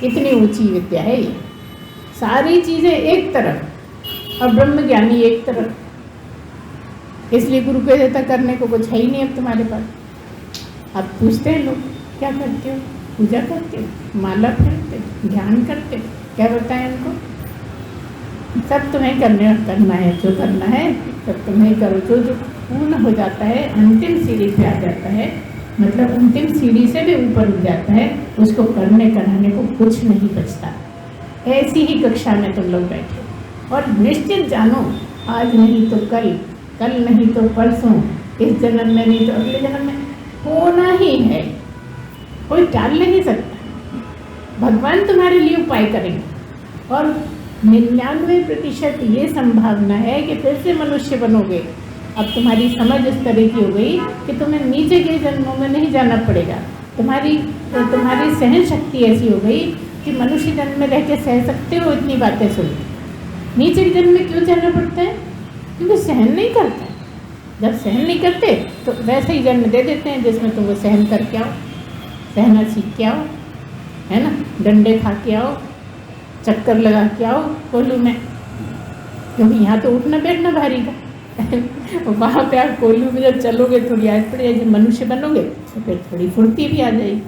इतनी ऊंची विद्या है ये, सारी चीज़ें एक तरफ और ब्रह्म ज्ञानी एक तरफ। इसलिए गुरु को देता करने को कुछ है ही नहीं अब तुम्हारे पास। अब पूछते हैं लोग क्या करते हो, पूजा करते हो, माला फेरते, ध्यान करते, क्या बताएं उनको? सब तुम्हें करना है, जो करना है सब तुम्हें करो। जो पूर्ण हो जाता है, अंतिम सीढ़ी पे आ जाता है, मतलब अंतिम सीढ़ी से भी ऊपर उठ जाता है, उसको करने कराने को कुछ नहीं बचता। ऐसी ही कक्षा में तुम लोग बैठे और निश्चित जानो, आज नहीं तो कल, कल नहीं तो परसों, इस जन्म में नहीं तो अगले जन्म में होना ही है, कोई टाल नहीं सकता। भगवान तुम्हारे लिए उपाय करेंगे और 99% ये संभावना है कि फिर से मनुष्य बनोगे। अब तुम्हारी समझ इस तरह की हो गई कि तुम्हें नीचे के जन्मों में नहीं जाना पड़ेगा। तुम्हारी सहन शक्ति ऐसी हो गई कि मनुष्य जन्म में रह के सह सकते हो इतनी बातें सुन। नीचे के जन्म में क्यों जाना पड़ता है? क्योंकि सहन नहीं करता है। जब सहन नहीं करते तो वैसे ही जन्म दे देते हैं जिसमें तुम वो सहन करके आओ, सहना सीख के आओ, है ना, डंडे खा के आओ, चक्कर लगा के आओ कोल्लू में, क्योंकि यहाँ तो उठना बैठना भारी का। वहाँ पे आप कोल्लू में जब चलोगे थोड़ी आदत पड़ जाएगी, जब मनुष्य बनोगे तो फिर थोड़ी फुर्ती भी आ जाएगी।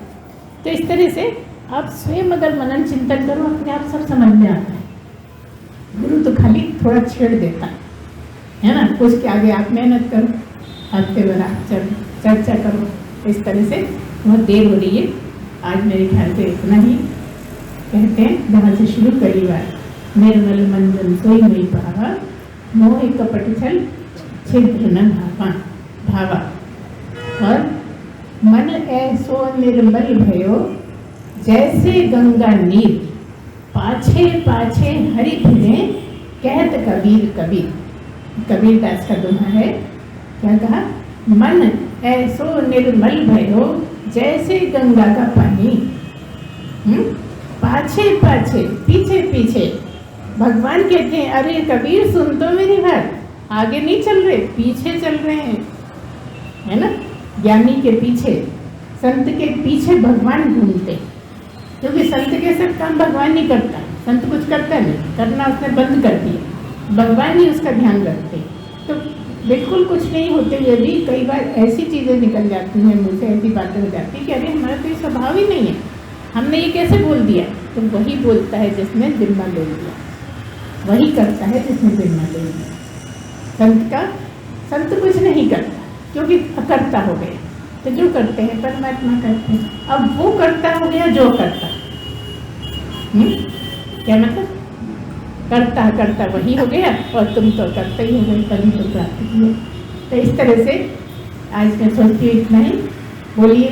तो इस तरह से आप स्वयं अगर मनन चिंतन करो, अपने आप सब समझ में आता है। गुरु तो खाली थोड़ा छेड़ देता है ना, उसके आगे आप मेहनत करो, हफ्ते भर आप चर्चा करो। इस तरह से बहुत देर हो रही है, आज मेरे ख्याल से इतना ही कहते हैं। जहाँ से शुरू करी बात, निर्मल मंजन सोई मई पावा, मोह कपट छल छिद्र न भावा। और मन ऐसो निर्मल भयो, जैसे गंगा नीर, पाछे पाछे हरि फिरे, कहत कबीर कबीर। कबीर दास का दोहा है, क्या कहा? मन ऐसो निर्मल भयो, जैसे गंगा का पानी। पाछे पाछे, पीछे पीछे। भगवान कहते हैं अरे कबीर सुन तो मेरी बात, आगे नहीं चल रहे, पीछे चल रहे हैं, है ना। ज्ञानी के पीछे, संत के पीछे भगवान घूमते, क्योंकि संत के सब काम भगवान नहीं करता। संत कुछ करता नहीं, करना उसने बंद कर दिया, भगवान ही उसका ध्यान रखते। तो बिल्कुल कुछ नहीं होते हुए भी कई बार ऐसी चीज़ें निकल जाती हैं मुझसे, ऐसी बातें हो जाती हैं कि अरे हमारा तो ये स्वभाव ही नहीं है, हमने ये कैसे बोल दिया। तो वही बोलता है जिसने जिम्मा ले लिया, वही करता है जिसने जिम्मा ले लिया। संत कुछ नहीं करता क्योंकि अकर्ता हो गया। तो जो करते हैं परमात्मा करते हैं। अब वो करता हो गया जो करता, क्या मतलब? करता वही हो गया और तुम तो करते ही हो गए, तभी तो प्राप्त किए। तो इस तरह से आज मैं सोचती हूँ इतना ही। बोलिए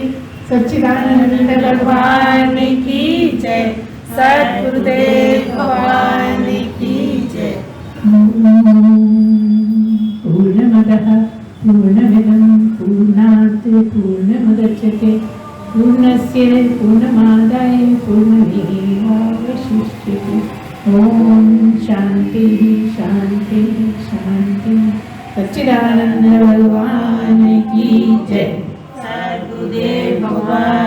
सच्चिदानंद भगवान की जय, सद्गुरुदेव भगवान की जय। पूर्णमदः पूर्णमिदं पूर्णात् पूर्णमुदच्यते, पूर्णस्य पूर्णमादाय पूर्णमेवावशिष्यते। ओम शांति शांति शांति। सच्चिदानंद भगवान की जय, सद्गुरुदेव भगवान